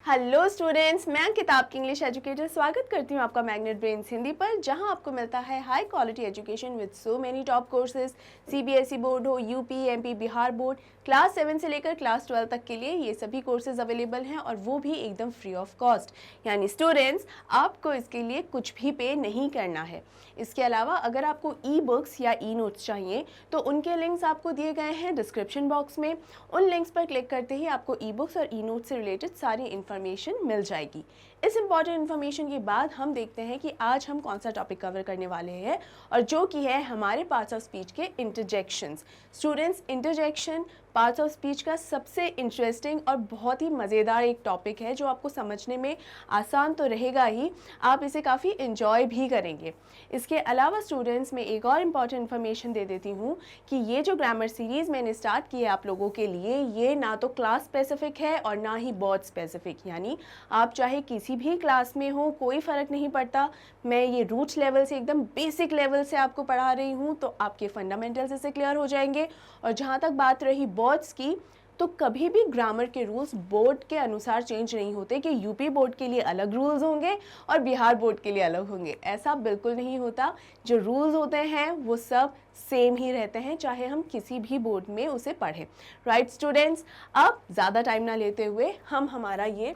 Hello students, मैं किताब की इंग्लिश एजुकेटर स्वागत करती हूँ आपका मैग्नेट ब्रेन्स हिंदी पर, जहाँ आपको मिलता है high quality education with so many top courses. CBSE board हो, UP, MP, Bihar board, class 7 से लेकर क्लास 12 तक के लिए ये सभी कोर्सेज अवेलेबल हैं और वो भी एकदम फ्री ऑफ कॉस्ट। यानी स्टूडेंट्स, आपको इसके लिए कुछ भी पे नहीं करना है। इसके अलावा अगर आपको ई बुक्स या ई नोट्स चाहिए तो उनके लिंक्स आपको दिए गए हैं डिस्क्रिप्शन बॉक्स में। उन लिंक्स पर क्लिक करते ही आपको ई बुक्स और ई नोट्स से रिलेटेड सारी इन्फॉर्मेशन मिल जाएगी। इस इंपॉर्टेंट इन्फॉर्मेशन के बाद हम देखते हैं कि आज हम कौन सा टॉपिक कवर करने वाले हैं, और जो कि है हमारे पार्ट्स ऑफ स्पीच के interjections. Students, interjection parts of speech का सबसे इंटरेस्टिंग और बहुत ही मज़ेदार एक टॉपिक है जो आपको समझने में आसान तो रहेगा ही, आप इसे काफ़ी इंजॉय भी करेंगे। इसके अलावा स्टूडेंट्स, मैं एक और इम्पॉर्टेंट इन्फॉर्मेशन दे देती हूँ कि ये जो ग्रामर सीरीज़ मैंने स्टार्ट की है आप लोगों के लिए, ये ना तो क्लास स्पेसिफिक है और ना ही बोर्ड स्पेसिफिक। यानी आप चाहे किसी भी क्लास में हो, कोई फ़र्क नहीं पड़ता। मैं ये रूट्स लेवल से, एकदम बेसिक लेवल से आपको पढ़ा रही हूँ, तो आपके फंडामेंटल्स इससे क्लियर हो जाएंगे। और जहाँ तक बात रही बोर्ड्स की, तो कभी भी ग्रामर के रूल्स बोर्ड के अनुसार चेंज नहीं होते कि यूपी बोर्ड के लिए अलग रूल्स होंगे और बिहार बोर्ड के लिए अलग होंगे। ऐसा बिल्कुल नहीं होता। जो रूल्स होते हैं वो सब सेम ही रहते हैं, चाहे हम किसी भी बोर्ड में उसे पढ़ें। राइट स्टूडेंट्स, अब ज़्यादा टाइम ना लेते हुए हम हमारा ये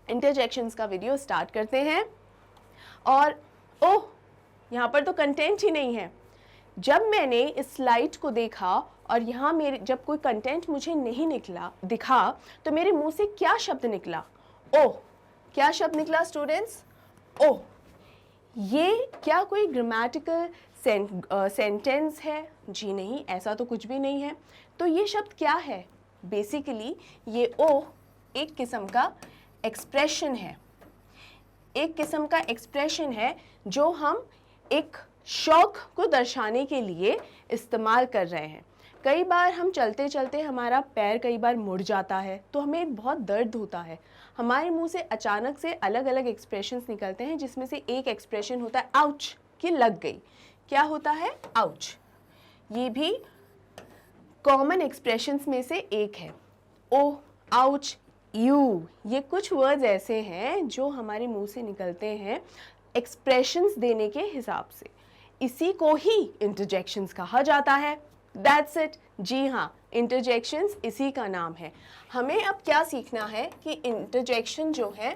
इंटरजेक्शंस का वीडियो स्टार्ट करते हैं। और ओह, यहाँ पर तो कंटेंट ही नहीं है। जब मैंने इस स्लाइड को देखा और यहाँ मेरे जब कोई कंटेंट मुझे नहीं दिखा तो मेरे मुंह से क्या शब्द निकला? ओह, क्या शब्द निकला स्टूडेंट्स? ओह, ये क्या कोई ग्रामेटिकल सेंटेंस है? जी नहीं, ऐसा तो कुछ भी नहीं है। तो ये शब्द क्या है? बेसिकली ये ओह एक किस्म का एक्सप्रेशन है। एक किस्म का एक्सप्रेशन है जो हम एक शौक को दर्शाने के लिए इस्तेमाल कर रहे हैं। कई बार हम चलते चलते हमारा पैर कई बार मुड़ जाता है तो हमें बहुत दर्द होता है। हमारे मुंह से अचानक से अलग अलग एक्सप्रेशंस निकलते हैं, जिसमें से एक एक्सप्रेशन होता है आउच, कि लग गई। क्या होता है? आउच। ये भी कॉमन एक्सप्रेशंस में से एक है। ओह, आउच, यू, ये कुछ वर्ड्स ऐसे हैं जो हमारे मुंह से निकलते हैं एक्सप्रेशंस देने के हिसाब से। इसी को ही इंटरजेक्शंस कहा जाता है। That's it. जी हाँ, इंटरजेक्शंस इसी का नाम है। हमें अब क्या सीखना है कि इंटरजेक्शन जो है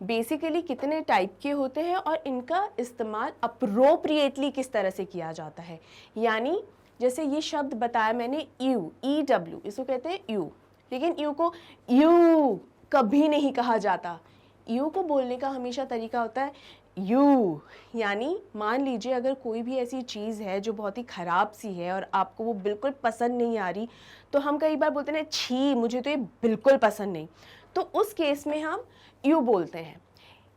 बेसिकली कितने टाइप के होते हैं और इनका इस्तेमाल अप्रोप्रिएटली किस तरह से किया जाता है। यानी जैसे ये शब्द बताया मैंने, यू, ई डब्ल्यू, इसको कहते हैं यू, लेकिन यू को यू कभी नहीं कहा जाता। यू को बोलने का हमेशा तरीका होता है यू। यानी मान लीजिए अगर कोई भी ऐसी चीज़ है जो बहुत ही ख़राब सी है और आपको वो बिल्कुल पसंद नहीं आ रही, तो हम कई बार बोलते हैं छी, मुझे तो ये बिल्कुल पसंद नहीं, तो उस केस में हम यू बोलते हैं।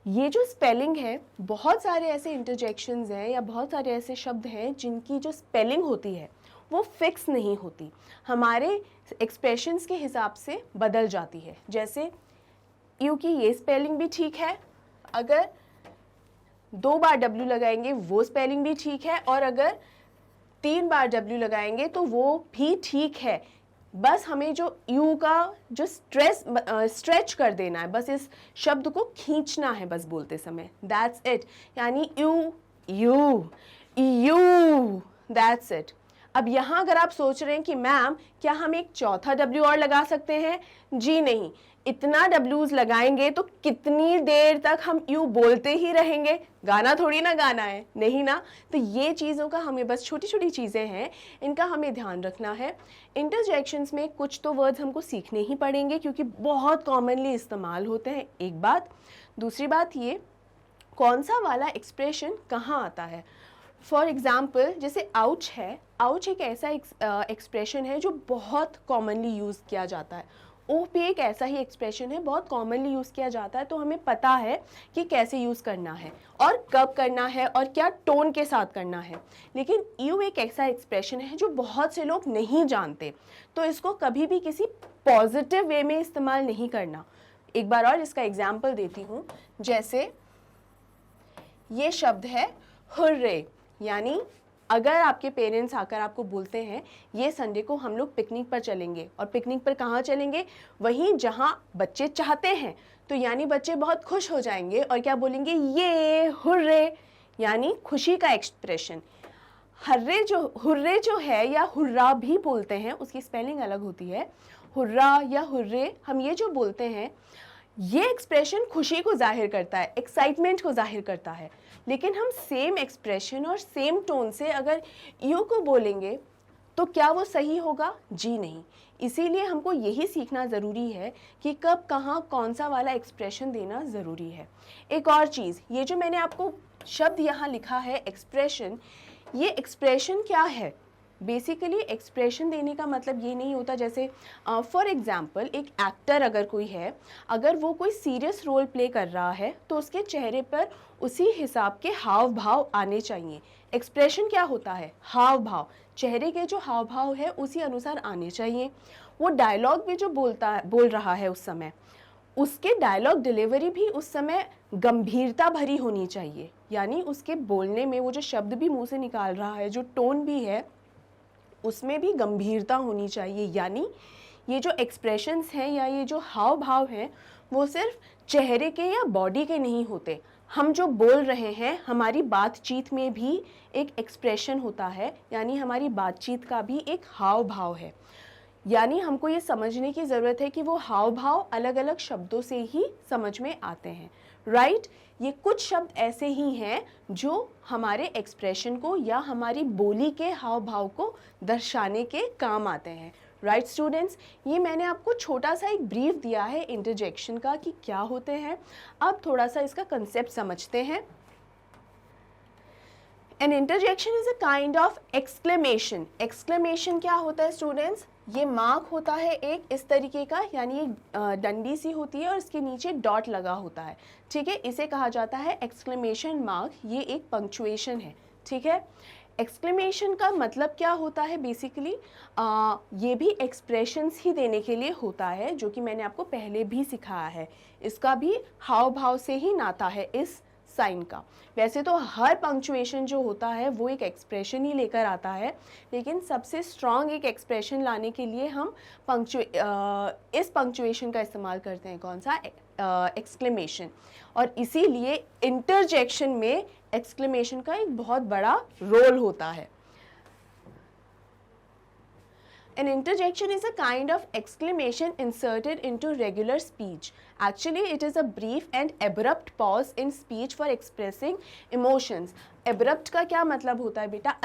ये जो स्पेलिंग है, बहुत सारे ऐसे इंटरजेक्शंस हैं या बहुत सारे ऐसे शब्द हैं जिनकी जो स्पेलिंग होती है वो फिक्स नहीं होती, हमारे एक्सप्रेशंस के हिसाब से बदल जाती है। जैसे यू की ये स्पेलिंग भी ठीक है, अगर 2 बार डब्ल्यू लगाएंगे वो स्पेलिंग भी ठीक है, और अगर 3 बार डब्ल्यू लगाएंगे तो वो भी ठीक है। बस हमें जो यू का जो स्ट्रेच कर देना है, बस इस शब्द को खींचना है बस बोलते समय। That's it. यानी you, you, you, that's it. अब यहाँ अगर आप सोच रहे हैं कि मैम क्या हम एक चौथा डब्ल्यू और लगा सकते हैं? जी नहीं, इतना डब्ल्यूज लगाएंगे तो कितनी देर तक हम यू बोलते ही रहेंगे? गाना थोड़ी ना गाना है, नहीं ना। तो ये चीज़ों का हमें, बस छोटी छोटी चीज़ें हैं, इनका हमें ध्यान रखना है। इंटरजेक्शंस में कुछ तो वर्ड्स हमको सीखने ही पड़ेंगे क्योंकि बहुत कॉमनली इस्तेमाल होते हैं, एक बात। दूसरी बात ये, कौन सा वाला एक्सप्रेशन कहाँ आता है। फॉर एग्ज़ाम्पल जैसे आउच है, आउच एक ऐसा एक्सप्रेशन है जो बहुत कॉमनली यूज़ किया जाता है। ओह भी एक ऐसा ही एक्सप्रेशन है, बहुत कॉमनली यूज़ किया जाता है, तो हमें पता है कि कैसे यूज़ करना है और कब करना है और क्या टोन के साथ करना है। लेकिन यू एक ऐसा एक्सप्रेशन है जो बहुत से लोग नहीं जानते, तो इसको कभी भी किसी पॉजिटिव वे में इस्तेमाल नहीं करना। एक बार और इसका एग्जाम्पल देती हूँ। जैसे ये शब्द है हुर्रे, यानी अगर आपके पेरेंट्स आकर आपको बोलते हैं ये संडे को हम लोग पिकनिक पर चलेंगे, और पिकनिक पर कहाँ चलेंगे, वहीं जहाँ बच्चे चाहते हैं, तो यानी बच्चे बहुत खुश हो जाएंगे और क्या बोलेंगे, ये हुर्रे, यानी खुशी का एक्सप्रेशन। हुर्रे जो है या हुर्रा भी बोलते हैं, उसकी स्पेलिंग अलग होती है। हुर्रा या हुर्रे हम ये जो बोलते हैं, ये एक्सप्रेशन खुशी को जाहिर करता है, एक्साइटमेंट को जाहिर करता है। लेकिन हम सेम एक्सप्रेशन और सेम टोन से अगर यू को बोलेंगे तो क्या वो सही होगा? जी नहीं। इसीलिए हमको यही सीखना ज़रूरी है कि कब कहाँ कौन सा वाला एक्सप्रेशन देना ज़रूरी है। एक और चीज़, ये जो मैंने आपको शब्द यहाँ लिखा है एक्सप्रेशन, ये एक्सप्रेशन क्या है? बेसिकली एक्सप्रेशन देने का मतलब ये नहीं होता, जैसे फॉर एग्जांपल एक एक्टर अगर कोई है, अगर वो कोई सीरियस रोल प्ले कर रहा है तो उसके चेहरे पर उसी हिसाब के हाव भाव आने चाहिए। एक्सप्रेशन क्या होता है? हाव भाव, चेहरे के जो हाव भाव है उसी अनुसार आने चाहिए। वो डायलॉग भी जो बोल रहा है उस समय, उसके डायलॉग डिलीवरी भी उस समय गंभीरता भरी होनी चाहिए, यानी उसके बोलने में वो जो शब्द भी मुंह से निकाल रहा है, जो टोन भी है, उसमें भी गंभीरता होनी चाहिए। यानी ये जो एक्सप्रेशंस हैं या ये जो हाव भाव हैं, वो सिर्फ चेहरे के या बॉडी के नहीं होते। हम जो बोल रहे हैं, हमारी बातचीत में भी एक एक्सप्रेशन होता है, यानी हमारी बातचीत का भी एक हाव भाव है। यानी हमको ये समझने की ज़रूरत है कि वो हाव भाव अलग अलग शब्दों से ही समझ में आते हैं, राइट? ये कुछ शब्द ऐसे ही हैं जो हमारे एक्सप्रेशन को या हमारी बोली के हाव भाव को दर्शाने के काम आते हैं, राइट स्टूडेंट्स? ये मैंने आपको छोटा सा एक ब्रीफ दिया है इंटरजेक्शन का कि क्या होते हैं। अब थोड़ा सा इसका कंसेप्ट समझते हैं। An interjection is a kind of exclamation. Exclamation क्या होता है स्टूडेंट्स? ये मार्क होता है एक इस तरीके का, यानी एक डंडी सी होती है और इसके नीचे डॉट लगा होता है, ठीक है? इसे कहा जाता है एक्सक्लेमेशन मार्क। ये एक पंक्चुएशन है, ठीक है? एक्सक्लेमेशन का मतलब क्या होता है? बेसिकली ये भी एक्सप्रेशंस ही देने के लिए होता है, जो कि मैंने आपको पहले भी सिखाया है। इसका भी हाव भाव से ही नाता है इस साइन का। वैसे तो हर पंक्चुएशन जो होता है वो एक एक्सप्रेशन ही लेकर आता है, लेकिन सबसे स्ट्रॉन्ग एक एक्सप्रेशन लाने के लिए हम इस पंक्चुएशन का इस्तेमाल करते हैं। कौन सा? एक्सक्लेमेशन। और इसीलिए इंटरजेक्शन में एक्सक्लेमेशन का एक बहुत बड़ा रोल होता है। An interjection is a kind of exclamation inserted into regular speech. Actually, it is a brief and abrupt pause in speech for expressing emotions. Abrupt का क्या मतलब होता है बेटा?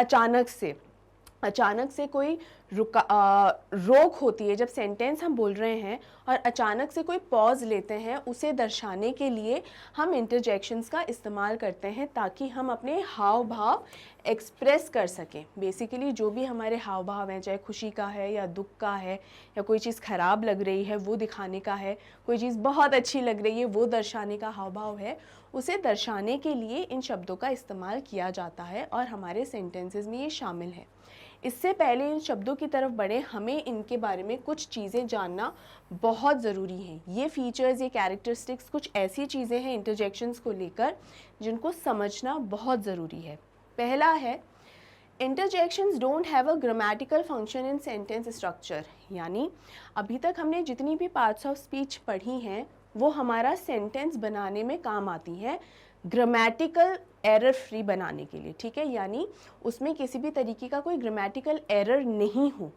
अचानक से कोई रोक होती है। जब सेंटेंस हम बोल रहे हैं और अचानक से कोई पॉज लेते हैं, उसे दर्शाने के लिए हम इंटरजेक्शंस का इस्तेमाल करते हैं, ताकि हम अपने हाव भाव एक्सप्रेस कर सकें। बेसिकली जो भी हमारे हाव भाव हैं, चाहे खुशी का है या दुख का है, या कोई चीज़ ख़राब लग रही है वो दिखाने का है, कोई चीज़ बहुत अच्छी लग रही है वो दर्शाने का हाव भाव है, उसे दर्शाने के लिए इन शब्दों का इस्तेमाल किया जाता है और हमारे सेंटेंसेस में ये शामिल है। इससे पहले इन शब्दों की तरफ बढ़े, हमें इनके बारे में कुछ चीज़ें जानना बहुत ज़रूरी है। ये फीचर्स, ये कैरेक्टरिस्टिक्स कुछ ऐसी चीज़ें हैं इंटरजेक्शंस को लेकर जिनको समझना बहुत ज़रूरी है। पहला है, interjections don't have a grammatical function in sentence structure. यानी अभी तक हमने जितनी भी पार्ट्स ऑफ स्पीच पढ़ी हैं वो हमारा सेंटेंस बनाने में काम आती हैं, ग्रामेटिकल एरर फ्री बनाने के लिए, ठीक है? यानी उसमें किसी भी तरीके का कोई ग्रामेटिकल एरर नहीं हो,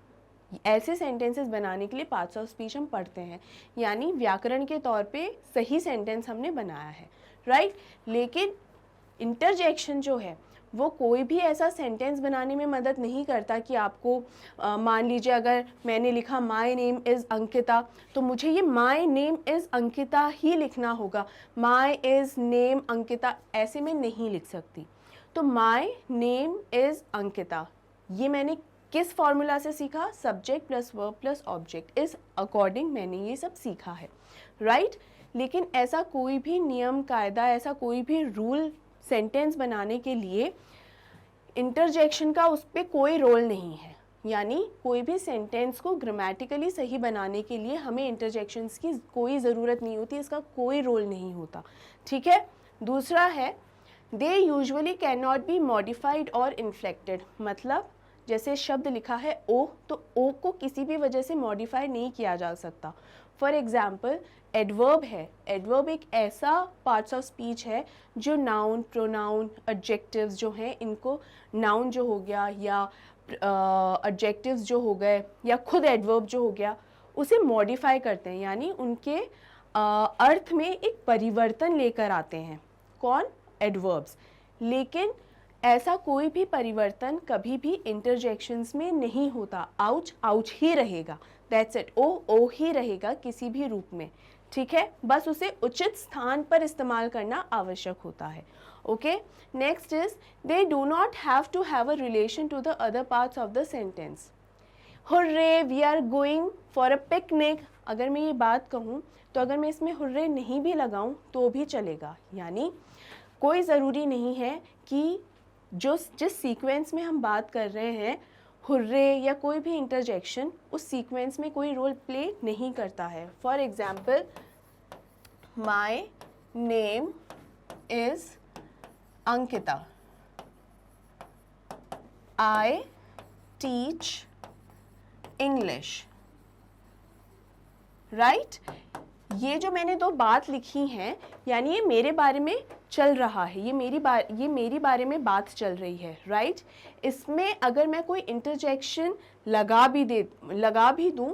ऐसे सेंटेंसेस बनाने के लिए पार्ट्स ऑफ स्पीच हम पढ़ते हैं। यानी व्याकरण के तौर पे सही सेंटेंस हमने बनाया है, राइट? लेकिन इंटरजेक्शन जो है वो कोई भी ऐसा सेंटेंस बनाने में मदद नहीं करता कि आपको मान लीजिए अगर मैंने लिखा माय नेम इज़ अंकिता, तो मुझे ये माय नेम इज़ अंकिता ही लिखना होगा। माय इज़ नेम अंकिता ऐसे में नहीं लिख सकती। तो माय नेम इज़ अंकिता ये मैंने किस फॉर्मूला से सीखा? Subject plus verb plus object, इस अकॉर्डिंग मैंने ये सब सीखा है, राइट? लेकिन ऐसा कोई भी नियम कायदा, ऐसा कोई भी रूल सेंटेंस बनाने के लिए इंटरजेक्शन का उस पर कोई रोल नहीं है। यानी कोई भी सेंटेंस को ग्रामेटिकली सही बनाने के लिए हमें इंटरजेक्शंस की कोई ज़रूरत नहीं होती, इसका कोई रोल नहीं होता, ठीक है? दूसरा है, they usually can not be modified और इन्फ्लेक्टेड, मतलब जैसे शब्द लिखा है ओ, तो ओ को किसी भी वजह से मॉडिफाई नहीं किया जा सकता। फॉर एग्जाम्पल एडवर्ब है, एडवर्ब एक ऐसा पार्ट्स ऑफ स्पीच है जो नाउन, प्रोनाउन, एडजेक्टिव्स जो हैं, इनको नाउन जो हो गया या एडजेक्टिव्स जो हो गए या खुद एडवर्ब जो हो गया उसे मॉडिफाई करते हैं, यानी उनके अर्थ में एक परिवर्तन लेकर आते हैं। कौन? एडवर्ब्स। लेकिन ऐसा कोई भी परिवर्तन कभी भी इंटरजेक्शंस में नहीं होता। आउच आउच ही रहेगा, दैट्स इट। ओ ही रहेगा किसी भी रूप में, ठीक है। बस उसे उचित स्थान पर इस्तेमाल करना आवश्यक होता है। Okay, next is they do not have to have a relation to the other parts of the sentence. Hurray we are going for a picnic, अगर मैं ये बात कहूँ तो अगर मैं इसमें हुर्रे नहीं भी लगाऊं तो भी चलेगा, यानी कोई ज़रूरी नहीं है कि जिस सीक्वेंस में हम बात कर रहे हैं हुर्रे या कोई भी इंटरजेक्शन उस सीक्वेंस में कोई रोल प्ले नहीं करता है। For example my name is Ankita, I teach English, right. ये जो मैंने दो बात लिखी हैं, यानी ये मेरे बारे में चल रहा है, ये मेरी बारे में बात चल रही है, राइट। इसमें अगर मैं कोई इंटरजेक्शन लगा भी दूं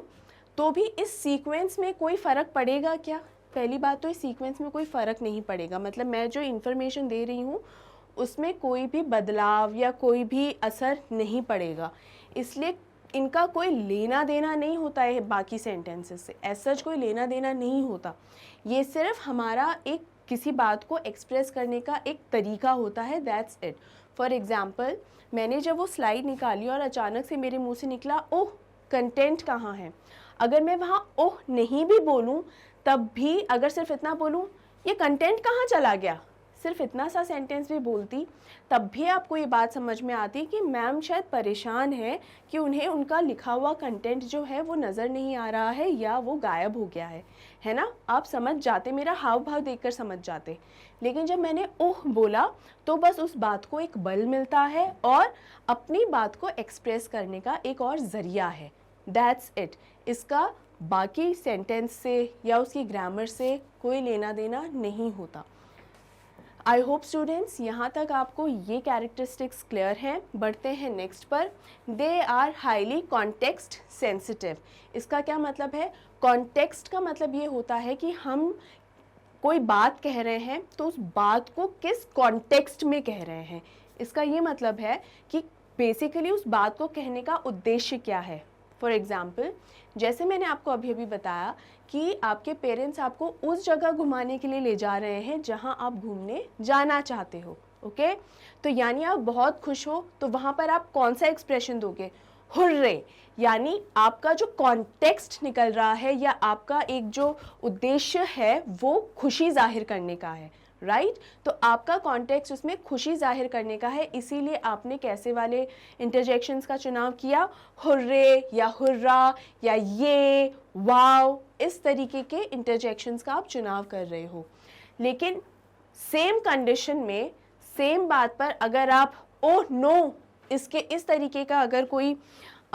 तो भी इस सीक्वेंस में कोई फ़र्क पड़ेगा क्या? पहली बात तो इस सीक्वेंस में कोई फ़र्क नहीं पड़ेगा, मतलब मैं जो इन्फॉर्मेशन दे रही हूँ उसमें कोई भी बदलाव या कोई भी असर नहीं पड़ेगा, इसलिए इनका कोई लेना देना नहीं होता है बाकी सेंटेंसेस से, ऐसा कोई लेना देना नहीं होता। ये सिर्फ हमारा एक किसी बात को एक्सप्रेस करने का एक तरीका होता है, दैट्स इट। फॉर एग्जाम्पल मैंने जब वो स्लाइड निकाली और अचानक से मेरे मुंह से निकला ओह कंटेंट कहाँ है, अगर मैं वहाँ ओह नहीं भी बोलूँ तब भी अगर सिर्फ इतना बोलूँ ये कंटेंट कहाँ चला गया, सिर्फ इतना सा सेंटेंस भी बोलती तब भी आपको ये बात समझ में आती कि मैम शायद परेशान है कि उन्हें उनका लिखा हुआ कंटेंट जो है वो नज़र नहीं आ रहा है या वो गायब हो गया है ना। आप समझ जाते, मेरा हाव भाव देखकर समझ जाते। लेकिन जब मैंने ओह बोला तो बस उस बात को एक बल मिलता है और अपनी बात को एक्सप्रेस करने का एक और ज़रिया है, दैट्स इट। इसका बाकी सेंटेंस से या उसकी ग्रामर से कोई लेना देना नहीं होता। आई होप स्टूडेंट्स यहाँ तक आपको ये कैरेक्टरिस्टिक्स क्लियर हैं। बढ़ते हैं नेक्स्ट पर। They are highly context sensitive. इसका क्या मतलब है? कॉन्टेक्स्ट का मतलब ये होता है कि हम कोई बात कह रहे हैं तो उस बात को किस कॉन्टेक्स्ट में कह रहे हैं। इसका ये मतलब है कि बेसिकली उस बात को कहने का उद्देश्य क्या है। फॉर एग्ज़ाम्पल जैसे मैंने आपको अभी अभी बताया कि आपके पेरेंट्स आपको उस जगह घुमाने के लिए ले जा रहे हैं जहां आप घूमने जाना चाहते हो, ओके। तो यानी आप बहुत खुश हो तो वहां पर आप कौन सा एक्सप्रेशन दोगे? हुर्रे, यानी आपका जो कॉन्टेक्स्ट निकल रहा है या आपका एक जो उद्देश्य है वो खुशी जाहिर करने का है, राइट। तो आपका कॉन्टेक्स्ट उसमें खुशी जाहिर करने का है, इसीलिए आपने कैसे वाले इंटरजेक्शंस का चुनाव किया? हुर्रे या हुर्रा या ये, वाव, इस तरीके के इंटरजेक्शंस का आप चुनाव कर रहे हो। लेकिन सेम कंडीशन में सेम बात पर अगर आप ओह नो इसके इस तरीके का अगर कोई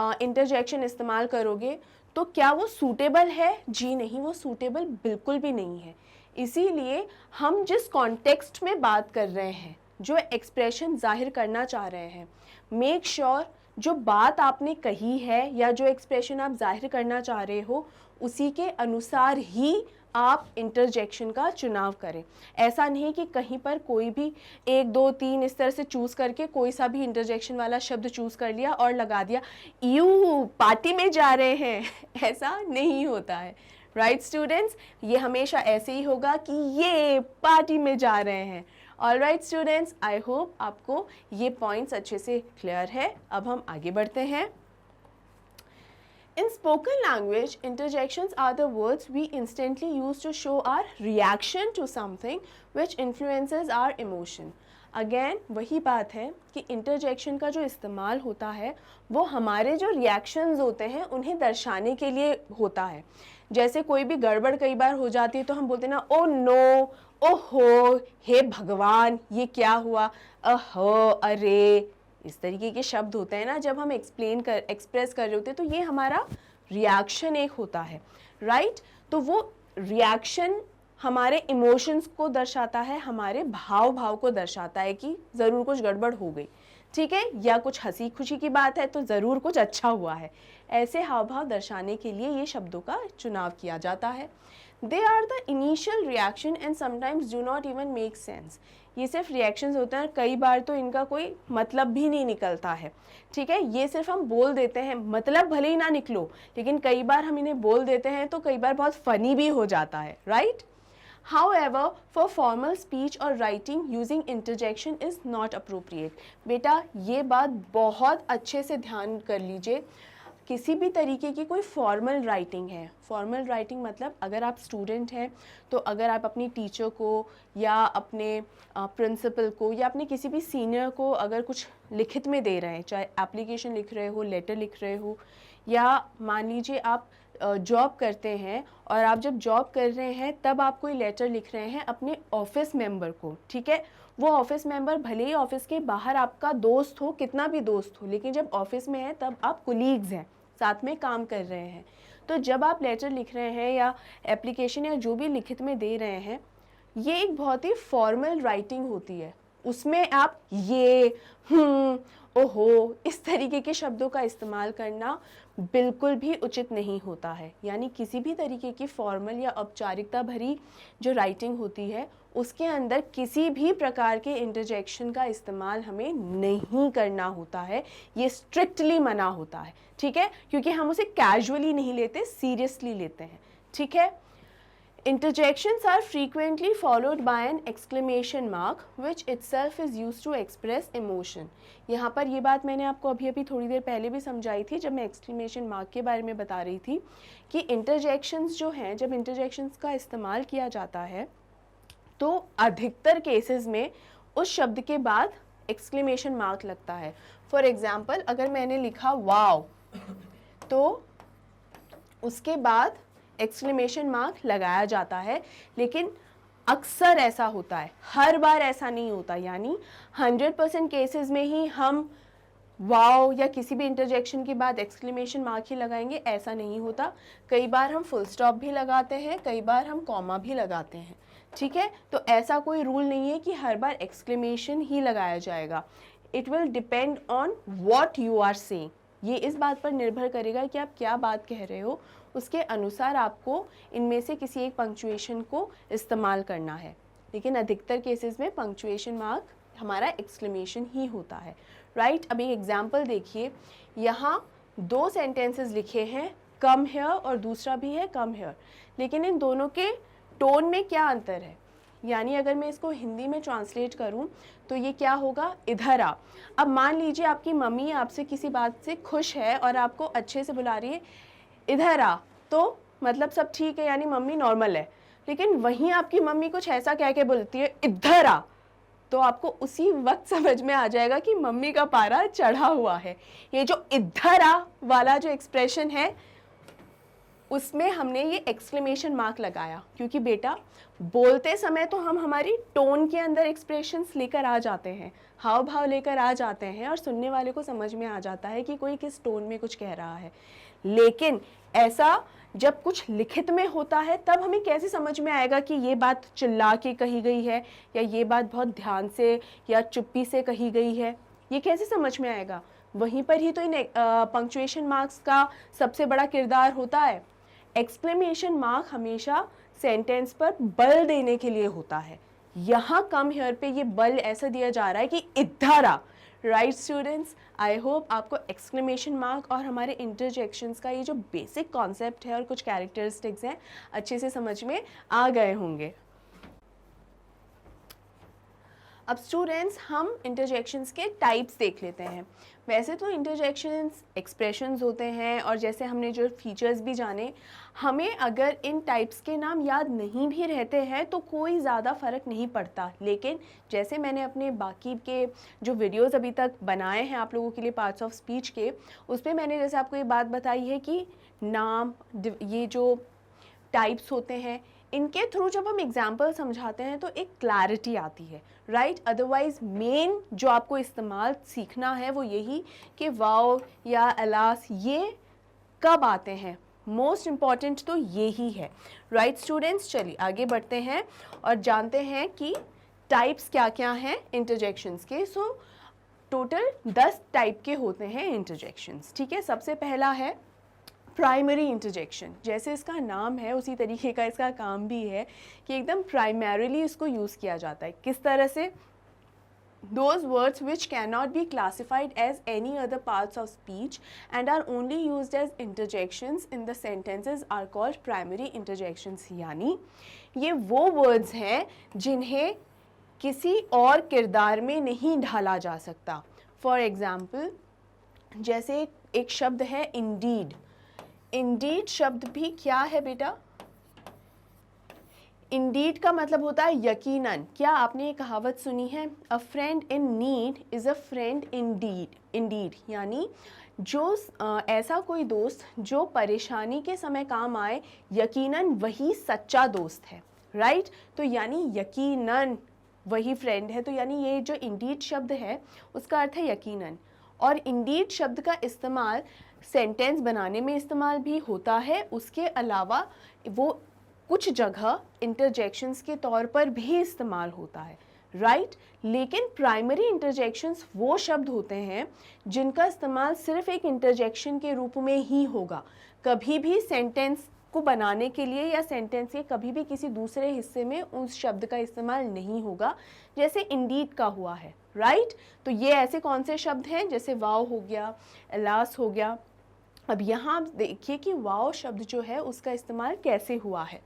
इंटरजेक्शन इस्तेमाल करोगे तो क्या वो सूटेबल है? जी नहीं, वो सूटेबल बिल्कुल भी नहीं है। इसीलिए हम जिस कॉन्टेक्स्ट में बात कर रहे हैं, जो एक्सप्रेशन जाहिर करना चाह रहे हैं, मेक श्योर जो बात आपने कही है या जो एक्सप्रेशन आप जाहिर करना चाह रहे हो उसी के अनुसार ही आप इंटरजेक्शन का चुनाव करें। ऐसा नहीं कि कहीं पर कोई भी 1 2 3 इस तरह से चूज़ करके कोई सा भी इंटरजेक्शन वाला शब्द चूज़ कर लिया और लगा दिया, यू पार्टी में जा रहे हैं। ऐसा नहीं होता है, राइट स्टूडेंट्स। ये हमेशा ऐसे ही होगा कि ये पार्टी में जा रहे हैं। ऑलराइट स्टूडेंट्स, आई होप आपको ये पॉइंट्स अच्छे से क्लियर है। अब हम आगे बढ़ते हैं। In spoken language, interjections are the words we instantly use to show our reaction to something which influences our emotion. Again, वही बात है कि interjection का जो इस्तेमाल होता है वो हमारे जो reactions होते हैं उन्हें दर्शाने के लिए होता है। जैसे कोई भी गड़बड़ कई बार हो जाती है तो हम बोलते हैं ना, ओ नो, ओहो, हे भगवान, ये क्या हुआ, अहो, अरे, इस तरीके के शब्द होते हैं ना जब हम एक्सप्रेस कर रहे होते हैं, तो ये हमारा रिएक्शन एक होता है, राइट। तो वो रिएक्शन हमारे इमोशंस को दर्शाता है, हमारे भाव को दर्शाता है कि ज़रूर कुछ गड़बड़ हो गई, ठीक है, या कुछ हंसी खुशी की बात है तो ज़रूर कुछ अच्छा हुआ है। ऐसे हाव भाव दर्शाने के लिए ये शब्दों का चुनाव किया जाता है। They are the initial reaction and sometimes do not even make sense. ये सिर्फ रिएक्शंस होते हैं, कई बार तो इनका कोई मतलब भी नहीं निकलता है, ठीक है। ये सिर्फ हम बोल देते हैं, मतलब भले ही ना निकलो, लेकिन कई बार हम इन्हें बोल देते हैं तो कई बार बहुत फनी भी हो जाता है, right. However, for formal speech or writing, using interjection is not appropriate. बेटा ये बात बहुत अच्छे से ध्यान कर लीजिए। किसी भी तरीके की कोई फॉर्मल राइटिंग है, फॉर्मल राइटिंग मतलब अगर आप स्टूडेंट हैं तो अगर आप अपनी टीचर को या अपने प्रिंसिपल को या अपने किसी भी सीनियर को अगर कुछ लिखित में दे रहे हैं, चाहे एप्लीकेशन लिख रहे हो, लेटर लिख रहे हो, या मान लीजिए आप जॉब करते हैं और आप जब जॉब कर रहे हैं तब आप कोई लेटर लिख रहे हैं अपने ऑफिस मेंबर को, ठीक है। वो ऑफिस मेंबर भले ही ऑफिस के बाहर आपका दोस्त हो, कितना भी दोस्त हो, लेकिन जब ऑफिस में है तब आप कोलीग्स हैं, साथ में काम कर रहे हैं। तो जब आप लेटर लिख रहे हैं या एप्लीकेशन या जो भी लिखित में दे रहे हैं, ये एक बहुत ही फॉर्मल राइटिंग होती है। उसमें आप ये, ओहो, इस तरीके के शब्दों का इस्तेमाल करना बिल्कुल भी उचित नहीं होता है। यानी किसी भी तरीके की फॉर्मल या औपचारिकता भरी जो राइटिंग होती है उसके अंदर किसी भी प्रकार के इंटरजेक्शन का इस्तेमाल हमें नहीं करना होता है। ये स्ट्रिक्टली मना होता है, ठीक है, क्योंकि हम उसे कैजुअली नहीं लेते, सीरियसली लेते हैं, ठीक है। Interjections are frequently followed by an exclamation mark which itself is used to express emotion. यहाँ पर ये बात मैंने आपको अभी थोड़ी देर पहले भी समझाई थी जब मैं exclamation mark के बारे में बता रही थी कि interjections जो हैं, जब interjections का इस्तेमाल किया जाता है तो अधिकतर केसेस में उस शब्द के बाद exclamation mark लगता है। For example, अगर मैंने लिखा वाव तो उसके बाद एक्सक्लेमेशन मार्क लगाया जाता है, लेकिन अक्सर ऐसा होता है, हर बार ऐसा नहीं होता। यानी 100% केसेस में ही हम वाओ या किसी भी इंटरजेक्शन के बाद एक्सक्लेमेशन मार्क ही लगाएंगे, ऐसा नहीं होता। कई बार हम फुल स्टॉप भी लगाते हैं, कई बार हम कॉमा भी लगाते हैं, ठीक है। तो ऐसा कोई रूल नहीं है कि हर बार एक्सक्लेमेशन ही लगाया जाएगा। It will depend on what you are saying. ये इस बात पर निर्भर करेगा कि आप क्या बात कह रहे हो, उसके अनुसार आपको इनमें से किसी एक पंक्चुएशन को इस्तेमाल करना है। लेकिन अधिकतर केसेस में पंक्चुएशन मार्क हमारा एक्सक्लेमेशन ही होता है, राइट। अब एक एग्जांपल देखिए, यहाँ 2 सेंटेंसेस लिखे हैं, कम हेयर और दूसरा भी है कम हेयर, लेकिन इन दोनों के टोन में क्या अंतर है। यानी अगर मैं इसको हिंदी में ट्रांसलेट करूं तो ये क्या होगा, इधर आ। अब मान लीजिए आपकी मम्मी आपसे किसी बात से खुश है और आपको अच्छे से बुला रही है, इधर आ, तो मतलब सब ठीक है, यानी मम्मी नॉर्मल है। लेकिन वहीं आपकी मम्मी कुछ ऐसा कह के बोलती है, इधर आ, तो आपको उसी वक्त समझ में आ जाएगा कि मम्मी का पारा चढ़ा हुआ है। ये जो इधर आ वाला जो एक्सप्रेशन है उसमें हमने ये एक्सक्लेमेशन मार्क लगाया, क्योंकि बेटा बोलते समय तो हम हमारी टोन के अंदर एक्सप्रेशंस लेकर आ जाते हैं, हाव भाव लेकर आ जाते हैं और सुनने वाले को समझ में आ जाता है कि कोई किस टोन में कुछ कह रहा है। लेकिन ऐसा जब कुछ लिखित में होता है तब हमें कैसे समझ में आएगा कि ये बात चिल्ला के कही गई है या ये बात बहुत ध्यान से या चुप्पी से कही गई है, ये कैसे समझ में आएगा। वहीं पर ही तो इन पंक्चुएशन मार्क्स का सबसे बड़ा किरदार होता है। एक्सक्लेमेशन मार्क हमेशा सेंटेंस पर बल देने के लिए होता है। यहाँ कम हेयर पे ये बल ऐसा दिया जा रहा है कि इधर आ, राइट स्टूडेंट्स। आई होप आपको एक्सक्लेमेशन मार्क और हमारे इंटरजेक्शंस का ये जो बेसिक कॉन्सेप्ट है और कुछ कैरेक्टरिस्टिक्स हैं अच्छे से समझ में आ गए होंगे। अब स्टूडेंट्स हम इंटरजेक्शंस के टाइप्स देख लेते हैं। वैसे तो इंटरजेक्शंस एक्सप्रेशंस होते हैं और जैसे हमने जो फीचर्स भी जाने, हमें अगर इन टाइप्स के नाम याद नहीं भी रहते हैं तो कोई ज़्यादा फ़र्क नहीं पड़ता। लेकिन जैसे मैंने अपने बाकी के जो वीडियोस अभी तक बनाए हैं आप लोगों के लिए पार्ट्स ऑफ स्पीच के, उस पर मैंने जैसे आपको ये बात बताई है कि नाम, ये जो टाइप्स होते हैं, इनके थ्रू जब हम एग्जाम्पल समझाते हैं तो एक क्लैरिटी आती है, राइट। अदरवाइज मेन जो आपको इस्तेमाल सीखना है वो यही कि वाओ या अलास ये कब आते हैं, मोस्ट इम्पॉर्टेंट तो यही है, राइट स्टूडेंट्स। चलिए आगे बढ़ते हैं और जानते हैं कि टाइप्स क्या क्या हैं इंटरजेक्शंस के। सो टोटल 10 टाइप के होते हैं इंटरजेक्शंस, ठीक है। सबसे पहला है प्राइमरी इंटरजेक्शन। जैसे इसका नाम है उसी तरीके का इसका काम भी है कि एकदम प्राइमरीली इसको यूज़ किया जाता है। किस तरह से? Those words which cannot be classified as any other parts of speech and are only used as interjections in the sentences are called primary interjections। यानी ये वो words हैं जिन्हें किसी और किरदार में नहीं ढाला जा सकता। For example, जैसे एक शब्द है indeed। indeed शब्द भी क्या है बेटा? इंडीड का मतलब होता है यकीनन। क्या आपने ये कहावत सुनी है? अ friend in need is a friend Indeed. Indeed यानी जो ऐसा कोई दोस्त जो परेशानी के समय काम आए, यकीनन वही सच्चा दोस्त है, राइट। तो यानी यकीनन वही फ्रेंड है। तो यानी ये जो इंडीड शब्द है उसका अर्थ है यकीनन। और इंडीड शब्द का इस्तेमाल सेंटेंस बनाने में इस्तेमाल भी होता है, उसके अलावा वो कुछ जगह इंटरजेक्शंस के तौर पर भी इस्तेमाल होता है, राइट। लेकिन प्राइमरी इंटरजेक्शंस वो शब्द होते हैं जिनका इस्तेमाल सिर्फ एक इंटरजेक्शन के रूप में ही होगा, कभी भी सेंटेंस को बनाने के लिए या सेंटेंस के कभी भी किसी दूसरे हिस्से में उस शब्द का इस्तेमाल नहीं होगा, जैसे इंडीड का हुआ है, राइट। तो ये ऐसे कौन से शब्द हैं? जैसे वाओ हो गया, अलास हो गया। अब यहाँ आप देखिए कि वाओ शब्द जो है उसका इस्तेमाल कैसे हुआ है।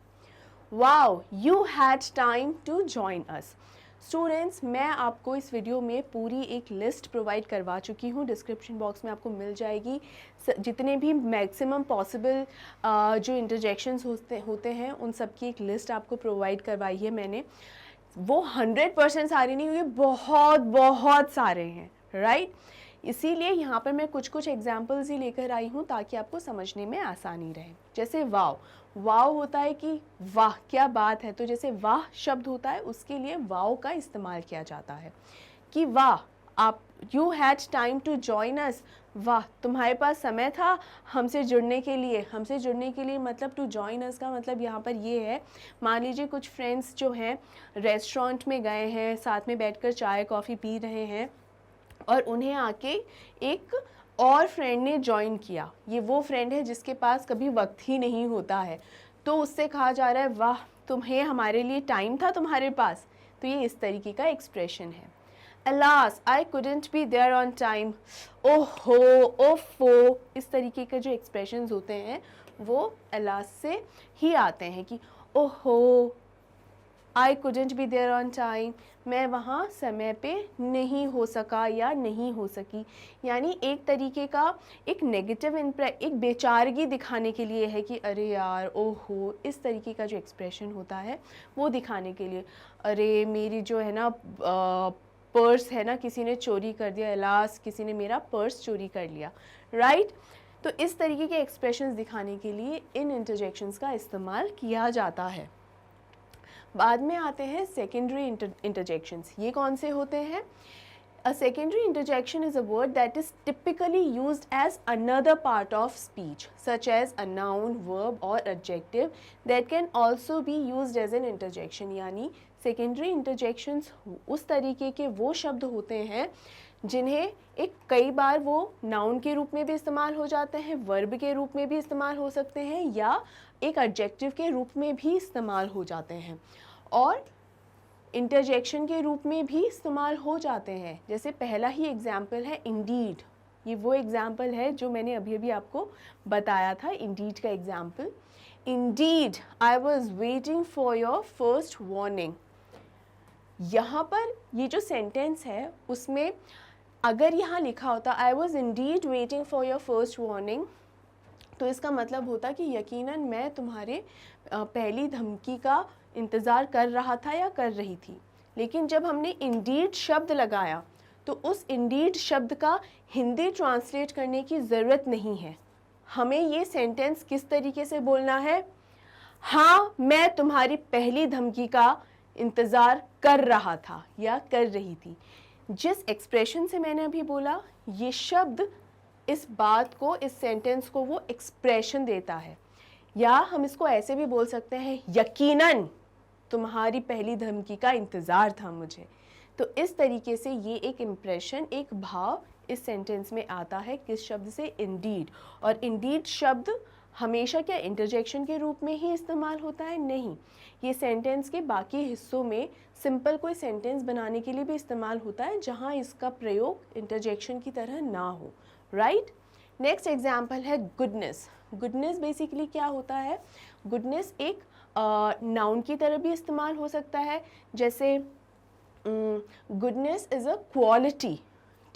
Wow, you had time to join us. Students, मैं आपको इस वीडियो में पूरी एक लिस्ट प्रोवाइड करवा चुकी हूँ, डिस्क्रिप्शन बॉक्स में आपको मिल जाएगी। जितने भी मैक्सिमम पॉसिबल जो इंटरजेक्शंस होते हैं उन सब की एक लिस्ट आपको प्रोवाइड करवाई है मैंने। वो 100% सारे नहीं हुए, बहुत बहुत सारे हैं, राइट। इसीलिए यहाँ पर मैं कुछ कुछ एग्जाम्पल्स ही लेकर आई हूँ ताकि आपको समझने में आसानी रहे। जैसे वाव, वाव होता है कि वाह क्या बात है, तो जैसे वाह शब्द होता है उसके लिए वाव का इस्तेमाल किया जाता है कि वाह आप, you had time to join us, वाह तुम्हारे पास समय था हमसे जुड़ने के लिए। हमसे जुड़ने के लिए मतलब टू जॉइन अस का मतलब यहाँ पर ये है, मान लीजिए कुछ फ्रेंड्स जो हैं रेस्टोरेंट में गए हैं, साथ में बैठकर चाय कॉफ़ी पी रहे हैं और उन्हें आके एक और फ्रेंड ने ज्वाइन किया। ये वो फ्रेंड है जिसके पास कभी वक्त ही नहीं होता है, तो उससे कहा जा रहा है वाह तुम्हें हमारे लिए टाइम था तुम्हारे पास। तो ये इस तरीके का एक्सप्रेशन है। Alas, I couldn't be there on time. ओहो, ओफो, इस तरीके के जो एक्सप्रेशंस होते हैं वो अलास से ही आते हैं कि ओहो, I couldn't be there on time, मैं वहाँ समय पे नहीं हो सका या नहीं हो सकी। यानी एक तरीके का एक नेगेटिव एक बेचारगी दिखाने के लिए है कि अरे यार ओहो, इस तरीके का जो एक्सप्रेशन होता है वो दिखाने के लिए, अरे मेरी जो है ना पर्स है ना किसी ने चोरी कर दिया, अलास किसी ने मेरा पर्स चोरी कर लिया, राइट। तो इस तरीके के एक्सप्रेशंस दिखाने के लिए इन इंटरजेक्शंस का इस्तेमाल किया जाता है। बाद में आते हैं सेकेंडरी इंटरजेक्शंस। ये कौन से होते हैं? A secondary interjection is a word that is typically used as another part of speech, such as a noun, verb or adjective that can also be used as an interjection। यानी secondary interjections उस तरीके के वो शब्द होते हैं जिन्हें एक कई बार वो नाउन के रूप में भी इस्तेमाल हो जाते हैं, वर्ब के रूप में भी इस्तेमाल हो सकते हैं या एक एडजेक्टिव के रूप में भी इस्तेमाल हो जाते हैं और इंटरजेक्शन के रूप में भी इस्तेमाल हो जाते हैं। जैसे पहला ही एग्जाम्पल है इंडीड। ये वो एग्जाम्पल है जो मैंने अभी अभी आपको बताया था, इंडीड का example. Indeed I was waiting for your first warning. यहाँ पर ये जो सेंटेंस है उसमें अगर यहाँ लिखा होता I was Indeed waiting for your first warning, तो इसका मतलब होता कि यकीनन मैं तुम्हारे पहली धमकी का इंतज़ार कर रहा था या कर रही थी। लेकिन जब हमने इंडीड शब्द लगाया तो उस इंडीड शब्द का हिंदी ट्रांसलेट करने की ज़रूरत नहीं है। हमें ये सेंटेंस किस तरीके से बोलना है? हाँ मैं तुम्हारी पहली धमकी का इंतज़ार कर रहा था या कर रही थी। जिस एक्सप्रेशन से मैंने अभी बोला, ये शब्द इस बात को, इस सेंटेंस को वो एक्सप्रेशन देता है। या हम इसको ऐसे भी बोल सकते हैं, यकीनन तुम्हारी पहली धमकी का इंतज़ार था मुझे। तो इस तरीके से ये एक इम्प्रेशन, एक भाव इस सेंटेंस में आता है किस शब्द से, इंडीड। और इंडीड शब्द हमेशा क्या इंटरजेक्शन के रूप में ही इस्तेमाल होता है? नहीं, ये सेंटेंस के बाकी हिस्सों में सिंपल कोई सेंटेंस बनाने के लिए भी इस्तेमाल होता है जहाँ इसका प्रयोग इंटरजेक्शन की तरह ना हो, राइट। नेक्स्ट एग्जाम्पल है गुडनेस। गुडनेस बेसिकली क्या होता है? गुडनेस एक नाउन की तरह भी इस्तेमाल हो सकता है, जैसे goodness is a quality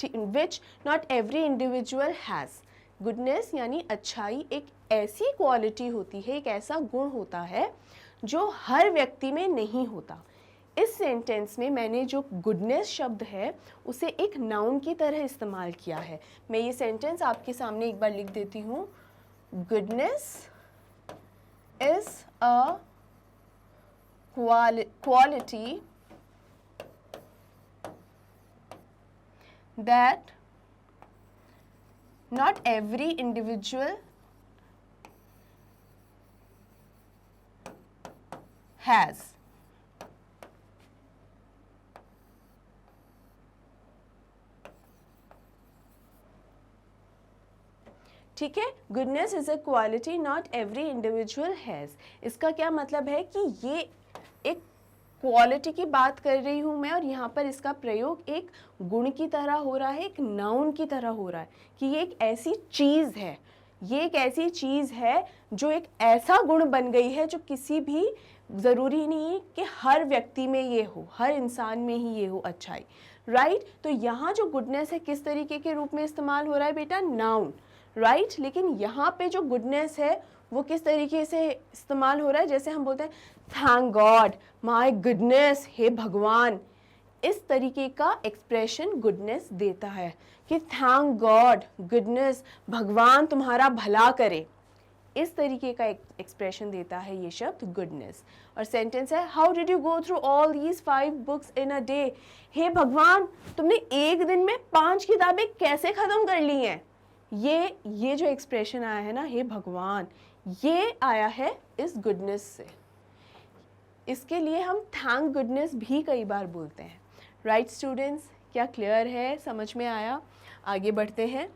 which not every individual has. Goodness यानी अच्छाई एक ऐसी क्वालिटी होती है, एक ऐसा गुण होता है जो हर व्यक्ति में नहीं होता। इस सेंटेंस में मैंने जो गुडनेस शब्द है उसे एक नाउन की तरह इस्तेमाल किया है। मैं ये सेंटेंस आपके सामने एक बार लिख देती हूँ। Goodness is a quality that not every individual has. ठीक है, goodness is a quality not every individual has. इसका क्या मतलब है कि ये एक क्वालिटी की बात कर रही हूँ मैं, और यहाँ पर इसका प्रयोग एक गुण की तरह हो रहा है, एक नाउन की तरह हो रहा है कि ये एक ऐसी चीज़ है, ये एक ऐसी चीज़ है जो एक ऐसा गुण बन गई है जो किसी भी, ज़रूरी नहीं कि हर व्यक्ति में ये हो, हर इंसान में ही ये हो अच्छाई, राइट। तो यहाँ जो गुडनेस है किस तरीके के रूप में इस्तेमाल हो रहा है बेटा? Noun, right. लेकिन यहाँ पे जो गुडनेस है वो किस तरीके से इस्तेमाल हो रहा है? जैसे हम बोलते हैं थैंक गॉड, माय गुडनेस, हे भगवान। इस तरीके का एक्सप्रेशन गुडनेस देता है कि थैंक गॉड, गुडनेस, भगवान तुम्हारा भला करे। इस तरीके का एक्सप्रेशन देता है ये शब्द गुडनेस। और सेंटेंस है, how did you go through all these 5 books in a day. हे भगवान, तुमने एक दिन में 5 किताबें कैसे ख़त्म कर ली हैं? ये जो एक्सप्रेशन आया है ना, हे भगवान, ये आया है इस गुडनेस से। इसके लिए हम थैंक गुडनेस भी कई बार बोलते हैं, राइट स्टूडेंट्स। क्या क्लियर है? समझ में आया? आगे बढ़ते हैं।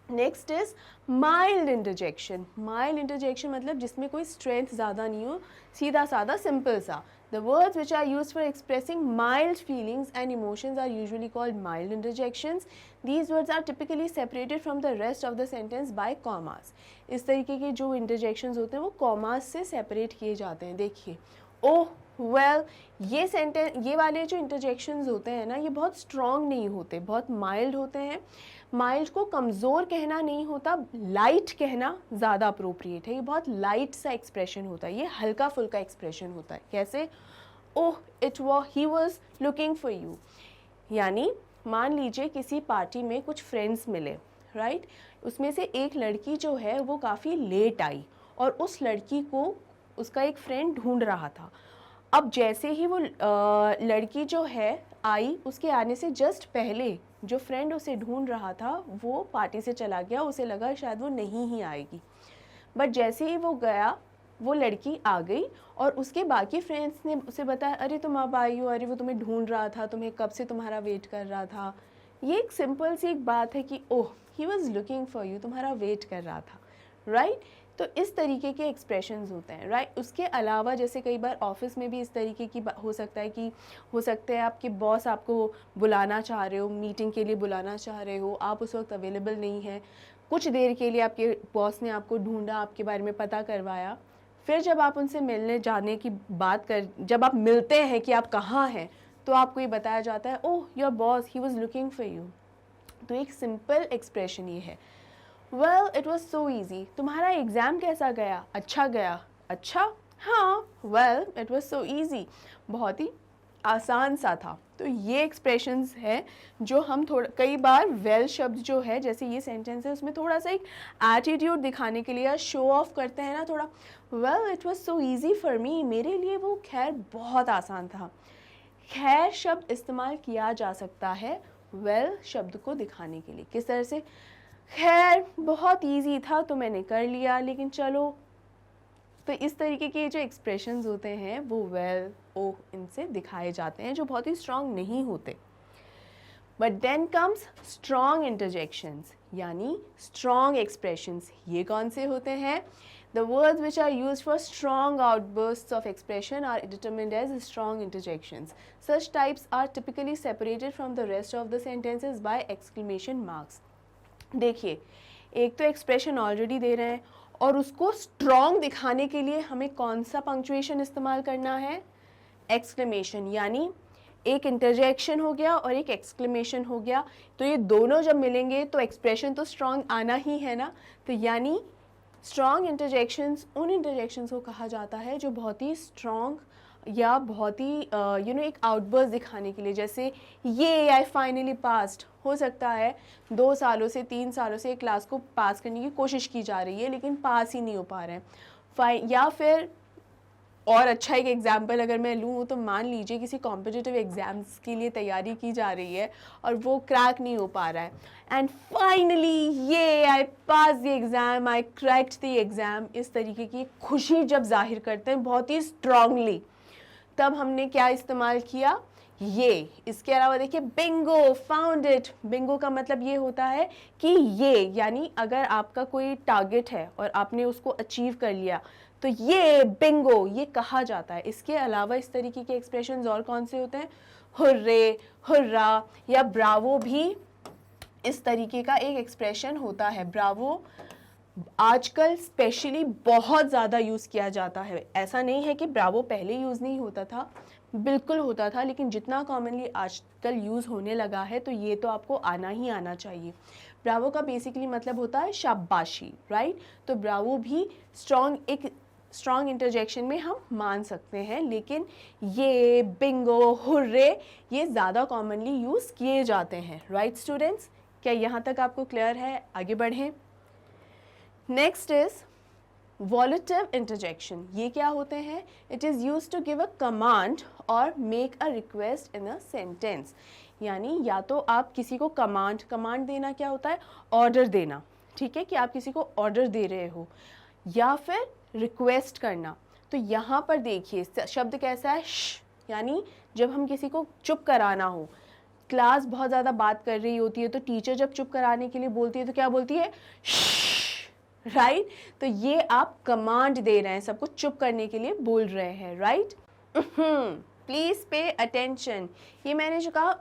Next is mild interjection. Mild interjection मतलब जिसमें कोई स्ट्रेंथ ज़्यादा नहीं हो, सीधा साधा सिंपल सा। The words which are used for expressing mild feelings and emotions are usually called mild interjections. These words are typically separated from the rest of the sentence by commas. इस तरीके के जो interjections होते हैं वो commas से separate किए जाते हैं। देखिए, oh well, ये sentence, ये वाले जो interjections होते हैं ना, ये बहुत strong नहीं होते, बहुत mild होते हैं। माइल्ड को कमज़ोर कहना नहीं होता, लाइट कहना ज़्यादा अप्रोप्रिएट है। ये बहुत लाइट सा एक्सप्रेशन होता है, ये हल्का फुल्का एक्सप्रेशन होता है। कैसे? Oh it Waugh he was looking for you. यानी मान लीजिए किसी पार्टी में कुछ फ्रेंड्स मिले, राइट। उसमें से एक लड़की जो है वो काफ़ी लेट आई और उस लड़की को उसका एक फ्रेंड ढूंढ रहा था। अब जैसे ही वो लड़की जो है आई, उसके आने से जस्ट पहले जो फ्रेंड उसे ढूंढ रहा था वो पार्टी से चला गया। उसे लगा शायद वो नहीं ही आएगी, बट जैसे ही वो गया वो लड़की आ गई और उसके बाकी फ्रेंड्स ने उसे बताया, अरे तुम अब आई हो, अरे वो तुम्हें ढूंढ रहा था, तुम्हें कब से तुम्हारा वेट कर रहा था। ये एक सिंपल सी एक बात है कि oh he was looking for you, तुम्हारा वेट कर रहा था, राइट। तो इस तरीके के एक्सप्रेशंस होते हैं, राइट। उसके अलावा जैसे कई बार ऑफिस में भी इस तरीके की हो सकता है कि हो सकता है आपके बॉस आपको बुलाना चाह रहे हो, मीटिंग के लिए बुलाना चाह रहे हो, आप उस वक्त अवेलेबल नहीं हैं, कुछ देर के लिए आपके बॉस ने आपको ढूंढा, आपके बारे में पता करवाया, फिर जब आप उनसे मिलने जाने की बात कर, जब आप मिलते हैं कि आप कहाँ हैं, तो आपको ये बताया जाता है, oh your boss he was looking for you. तो एक सिंपल एक्सप्रेशन ये है। Well, it was so easy. तुम्हारा एग्ज़ाम कैसा गया? अच्छा गया। अच्छा? हाँ। Well, it was so easy. बहुत ही आसान सा था। तो ये एक्सप्रेशंस है जो हम थोड़ा कई बार वेल शब्द जो है, जैसे ये सेंटेंस है, उसमें थोड़ा सा एक एटीट्यूड दिखाने के लिए या शो ऑफ करते हैं ना थोड़ा, well it was so easy for me, मेरे लिए वो खैर बहुत आसान था। खैर शब्द इस्तेमाल किया जा सकता है वेल शब्द को दिखाने के लिए। किस तरह से? खैर बहुत इजी था तो मैंने कर लिया, लेकिन चलो। तो इस तरीके के जो एक्सप्रेशंस होते हैं वो वेल, ओह, इनसे दिखाए जाते हैं, जो बहुत ही स्ट्रांग नहीं होते। But then comes strong interjections, यानी स्ट्रांग एक्सप्रेशंस। ये कौन से होते हैं? The words which are used for strong outbursts of expression are determined as strong interjections. Such types are typically separated from the rest of the sentences by exclamation marks. देखिए, एक तो expression already दे रहे हैं और उसको strong दिखाने के लिए हमें कौन सा पंक्चुएशन इस्तेमाल करना है? एक्सक्लेमेशन, यानी एक इंटरजेक्शन हो गया और एक एक्सक्लेमेशन हो गया। तो ये दोनों जब मिलेंगे तो एक्सप्रेशन तो स्ट्रॉन्ग आना ही है ना। तो यानी स्ट्रॉन्ग इंटरजेक्शंस उन इंटरजेक्शंस को कहा जाता है जो बहुत ही स्ट्रॉन्ग या बहुत ही एक आउटबर्स्ट दिखाने के लिए, जैसे ये आई फाइनली पास्ड। हो सकता है 2 सालों से 3 सालों से एक क्लास को पास करने की कोशिश की जा रही है लेकिन पास ही नहीं हो पा रहे हैं। या फिर और अच्छा एक एग्जाम्पल अगर मैं लूँ तो मान लीजिए किसी कॉम्पिटिटिव एग्ज़ाम्स के लिए तैयारी की जा रही है और वो क्रैक नहीं हो पा रहा है, एंड फाइनली ये I pass the exam, I cracked the exam. इस तरीके की खुशी जब जाहिर करते हैं बहुत ही स्ट्रांगली, तब हमने क्या इस्तेमाल किया? ये। इसके अलावा देखिए बिंगो, फाउंड इट। बिंगो का मतलब ये होता है कि ये, यानी अगर आपका कोई टारगेट है और आपने उसको अचीव कर लिया तो ये बिंगो, ये कहा जाता है। इसके अलावा इस तरीके के एक्सप्रेशंस और कौन से होते हैं? हुर्रे, हुर्रा या ब्रावो भी इस तरीके का एक एक्सप्रेशन होता है। ब्रावो आजकल स्पेशली बहुत ज़्यादा यूज़ किया जाता है। ऐसा नहीं है कि ब्रावो पहले यूज़ नहीं होता था, बिल्कुल होता था, लेकिन जितना कॉमनली आजकल यूज़ होने लगा है तो ये तो आपको आना ही आना चाहिए। ब्रावो का बेसिकली मतलब होता है शाबाशी, राइट? तो ब्रावो भी एक स्ट्रॉन्ग इंटरजेक्शन में हम मान सकते हैं, लेकिन ये, बिंगो, हुर्रे ये ज़्यादा कॉमनली यूज़ किए जाते हैं, राइट स्टूडेंट्स? क्या यहाँ तक आपको क्लियर है? आगे बढ़ें। Next is volitive interjection. ये क्या होते हैं? It is use to give a command और make a request in a sentence. यानी या तो आप किसी को कमांड देना क्या होता है? ऑर्डर देना, ठीक है, कि आप किसी को ऑर्डर दे रहे हो, या फिर रिक्वेस्ट करना। तो यहाँ पर देखिए शब्द कैसा है? श, यानी जब हम किसी को चुप कराना हो, क्लास बहुत ज़्यादा बात कर रही होती है तो टीचर जब चुप कराने के लिए बोलती है तो क्या बोलती है? राइट? तो ये आप कमांड दे रहे हैं, सबको चुप करने के लिए बोल रहे हैं, राइट? Please pay attention. ये मैंने जो कहा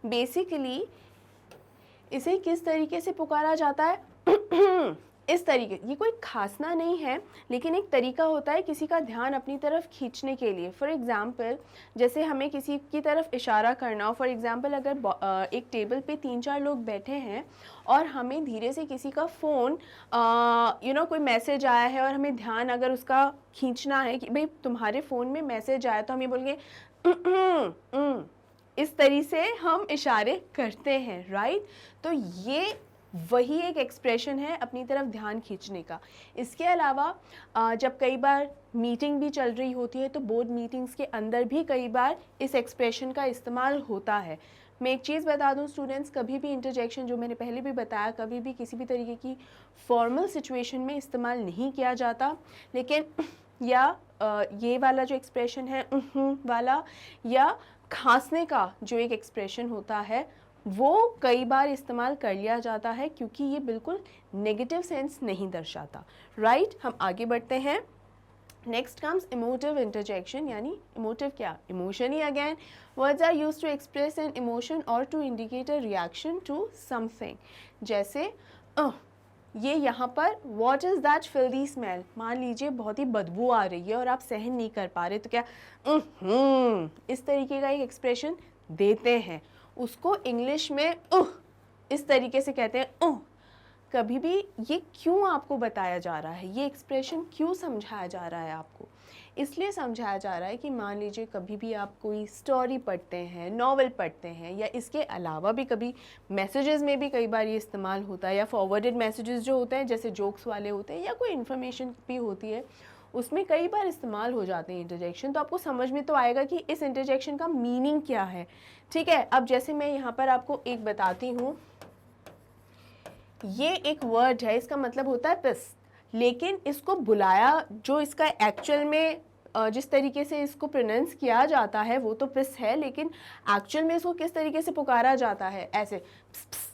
बेसिकली इसे किस तरीके से पुकारा जाता है? इस तरीके, ये कोई खासना नहीं है लेकिन एक तरीका होता है किसी का ध्यान अपनी तरफ खींचने के लिए। फॉर एग्जांपल जैसे हमें किसी की तरफ इशारा करना हो, फॉर एग्जांपल अगर एक टेबल पे 3-4 लोग बैठे हैं और हमें धीरे से किसी का फ़ोन कोई मैसेज आया है और हमें ध्यान अगर उसका खींचना है कि भाई तुम्हारे फ़ोन में मैसेज आया, तो हम ये बोलेंगे इस तरीके से हम इशारे करते हैं, राइट? तो ये वही एक एक्सप्रेशन है अपनी तरफ ध्यान खींचने का। इसके अलावा जब कई बार मीटिंग भी चल रही होती है तो बोर्ड मीटिंग्स के अंदर भी कई बार इस एक्सप्रेशन का इस्तेमाल होता है। मैं एक चीज़ बता दूं स्टूडेंट्स, कभी भी इंटरजेक्शन, जो मैंने पहले भी बताया, कभी भी किसी भी तरीके की फॉर्मल सिचुएशन में इस्तेमाल नहीं किया जाता, लेकिन ये वाला जो एक्सप्रेशन है वाला, या खांसने का जो एक एक्सप्रेशन होता है, वो कई बार इस्तेमाल कर लिया जाता है क्योंकि ये बिल्कुल नेगेटिव सेंस नहीं दर्शाता, राइट? हम आगे बढ़ते हैं। नेक्स्ट कम्स इमोटिव इंटरजेक्शन, यानी इमोटिव क्या? इमोशन ही again. Words are used to express an emotion और to indicate a reaction to something. जैसे ये यहाँ पर what is that filthy smell, मान लीजिए बहुत ही बदबू आ रही है और आप सहन नहीं कर पा रहे, तो क्या इस तरीके का एक एक्सप्रेशन देते हैं। उसको इंग्लिश में इस तरीके से कहते हैं कभी भी ये क्यों आपको बताया जा रहा है, ये एक्सप्रेशन क्यों समझाया जा रहा है आपको? इसलिए समझाया जा रहा है कि मान लीजिए कभी भी आप कोई स्टोरी पढ़ते हैं, नॉवल पढ़ते हैं, या इसके अलावा भी कभी मैसेजेस में भी कई बार ये इस्तेमाल होता है, या फॉरवर्डेड मैसेजेस जो होते हैं जैसे जोक्स वाले होते हैं या कोई इन्फॉर्मेशन भी होती है, उसमें कई बार इस्तेमाल हो जाते हैं इंटरजेक्शन। तो आपको समझ में तो आएगा कि इस इंटरजेक्शन का मीनिंग क्या है। ठीक है, अब जैसे मैं यहाँ पर आपको एक बताती हूँ, ये एक वर्ड है, इसका मतलब होता है पिस, लेकिन इसको बुलाया जो इसका एक्चुअल में जिस तरीके से इसको प्रोनाउंस किया जाता है वो तो पिस है, लेकिन एक्चुअल में इसको किस तरीके से पुकारा जाता है, ऐसे पिस पिस।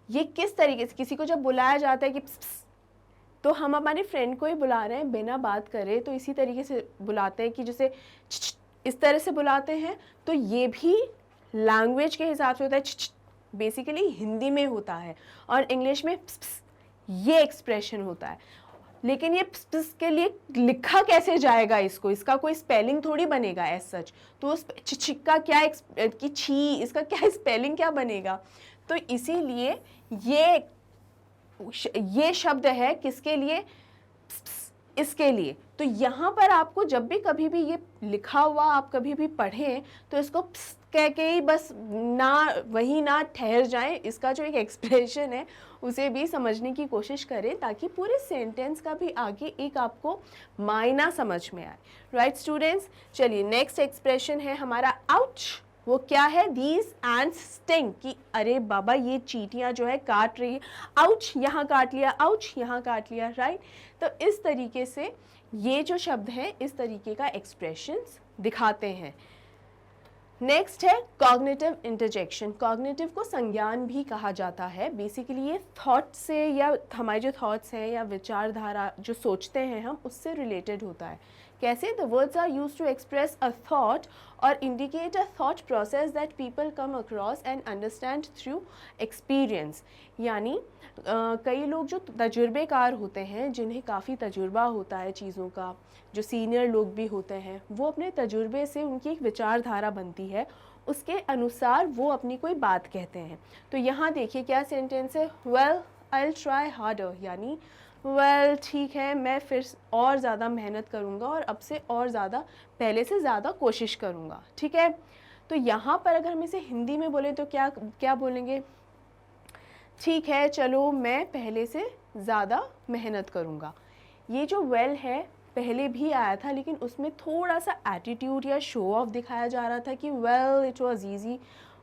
ये किस तरीके से किसी को जब बुलाया जाता है कि पिस पिस, तो हम हमारे फ्रेंड को ही बुला रहे हैं बिना बात करे, तो इसी तरीके से बुलाते हैं कि जैसे इस तरह से बुलाते हैं। तो ये भी लैंग्वेज के हिसाब से होता है, बेसिकली हिंदी में होता है, और इंग्लिश में पिस पिस ये एक्सप्रेशन होता है। लेकिन ये पिस पिस के लिए लिखा कैसे जाएगा, इसका कोई स्पेलिंग थोड़ी बनेगा एज सच। तो उस छिक्का क्या कि छी, इसका क्या स्पेलिंग क्या बनेगा। तो इसीलिए ये शब्द है किसके लिए, इसके लिए। तो यहाँ पर आपको जब भी कभी भी ये लिखा हुआ आप कभी भी पढ़ें तो इसको कह के ही बस ना ठहर जाएं, इसका जो एक एक्सप्रेशन है उसे भी समझने की कोशिश करें, ताकि पूरे सेंटेंस का भी आगे एक आपको मायना समझ में आए। राइट स्टूडेंट्स, चलिए नेक्स्ट एक्सप्रेशन है हमारा आउच। वो क्या है, दीज एंड्स स्टिंग, कि अरे बाबा ये चींटियां जो है काट रही है, आउच यहाँ काट लिया, आउच यहाँ काट लिया। राइट, तो इस तरीके से ये जो शब्द हैं इस तरीके का एक्सप्रेशंस दिखाते हैं। नेक्स्ट है कॉग्निटिव इंटरजेक्शन। कॉग्निटिव को संज्ञान भी कहा जाता है। बेसिकली ये थॉट से, या हमारे जो थॉट्स हैं या विचारधारा जो सोचते हैं हम, उससे रिलेटेड होता है। कैसे, the words are used to express a thought और indicate a thought process that people come across and understand through experience. यानी कई लोग जो तजुर्बेकार होते हैं, जिन्हें काफ़ी तजुर्बा होता है चीज़ों का, जो सीनियर लोग भी होते हैं, वो अपने तजुर्बे से उनकी एक विचारधारा बनती है, उसके अनुसार वो अपनी कोई बात कहते हैं। तो यहाँ देखिए क्या सेंटेंस है, well I will try harder, यानी वेल ठीक है, मैं फिर और ज़्यादा मेहनत करूँगा और अब से और ज़्यादा, पहले से ज़्यादा कोशिश करूँगा। ठीक है, तो यहाँ पर अगर हम इसे हिंदी में बोलें तो क्या क्या बोलेंगे, ठीक है चलो मैं पहले से ज़्यादा मेहनत करूँगा। ये जो वेल है पहले भी आया था, लेकिन उसमें थोड़ा सा एटीट्यूड या शो ऑफ दिखाया जा रहा था कि well it was easy,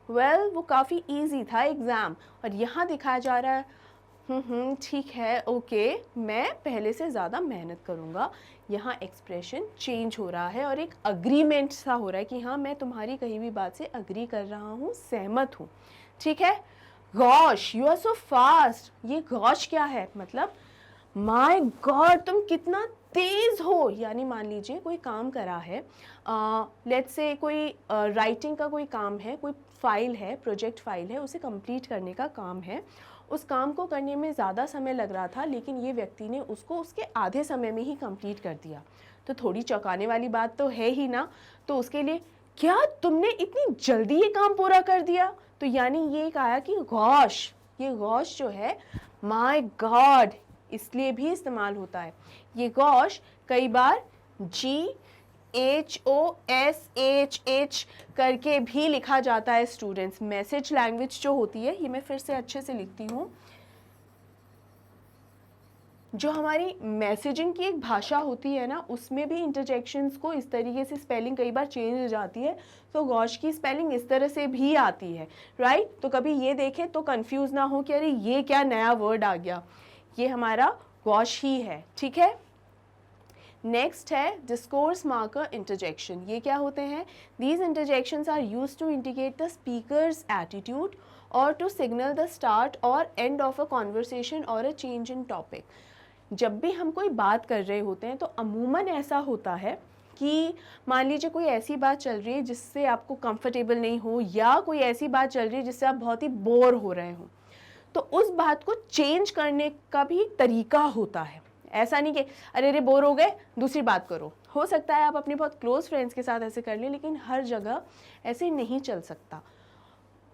well वो काफ़ी इजी था एग्ज़ाम, और यहाँ दिखाया जा रहा है ठीक है ओके मैं पहले से ज़्यादा मेहनत करूँगा। यहाँ एक्सप्रेशन चेंज हो रहा है और एक अग्रीमेंट सा हो रहा है कि हाँ मैं तुम्हारी कही भी बात से अग्री कर रहा हूँ, सहमत हूँ। ठीक है, gosh you are so fast, ये गॉश क्या है, मतलब माय गॉड तुम कितना तेज़ हो। यानी मान लीजिए कोई काम करा है, लेट्स से कोई राइटिंग का कोई काम है, कोई फाइल है, प्रोजेक्ट फाइल है, उसे कंप्लीट करने का काम है। उस काम को करने में ज़्यादा समय लग रहा था, लेकिन ये व्यक्ति ने उसको उसके आधे समय में ही कंप्लीट कर दिया। तो थोड़ी चौंकाने वाली बात तो है ही ना। तो उसके लिए क्या तुमने इतनी जल्दी ये काम पूरा कर दिया, तो यानी ये कहा कि गॉश, ये गॉश जो है माय गॉड इसलिए भी इस्तेमाल होता है। ये गॉश कई बार GHOSHH करके भी लिखा जाता है स्टूडेंट्स। मैसेज लैंग्वेज जो होती है, ये मैं फिर से अच्छे से लिखती हूँ, जो हमारी मैसेजिंग की एक भाषा होती है ना, उसमें भी इंटरजेक्शंस को इस तरीके से स्पेलिंग कई बार चेंज हो जाती है। तो गॉश की स्पेलिंग इस तरह से भी आती है। राइट, तो कभी ये देखें तो कंफ्यूज ना हो कि अरे ये क्या नया वर्ड आ गया, ये हमारा गॉश ही है। ठीक है, नेक्स्ट है डिस्कोर्स मार्कर इंटरजेक्शन। ये क्या होते हैं, these interjections are used to indicate the speaker's attitude और टू सिग्नल द स्टार्ट और एंड ऑफ अ कॉन्वर्सेशन और अ चेंज इन टॉपिक। जब भी हम कोई बात कर रहे होते हैं तो अमूमन ऐसा होता है कि मान लीजिए कोई ऐसी बात चल रही है जिससे आपको कंफर्टेबल नहीं हो, या कोई ऐसी बात चल रही है जिससे आप बहुत ही बोर हो रहे हो, तो उस बात को चेंज करने का भी तरीका होता है। ऐसा नहीं कि अरे रे बोर हो गए दूसरी बात करो। हो सकता है आप अपने बहुत क्लोज फ्रेंड्स के साथ ऐसे कर लें, लेकिन हर जगह ऐसे नहीं चल सकता।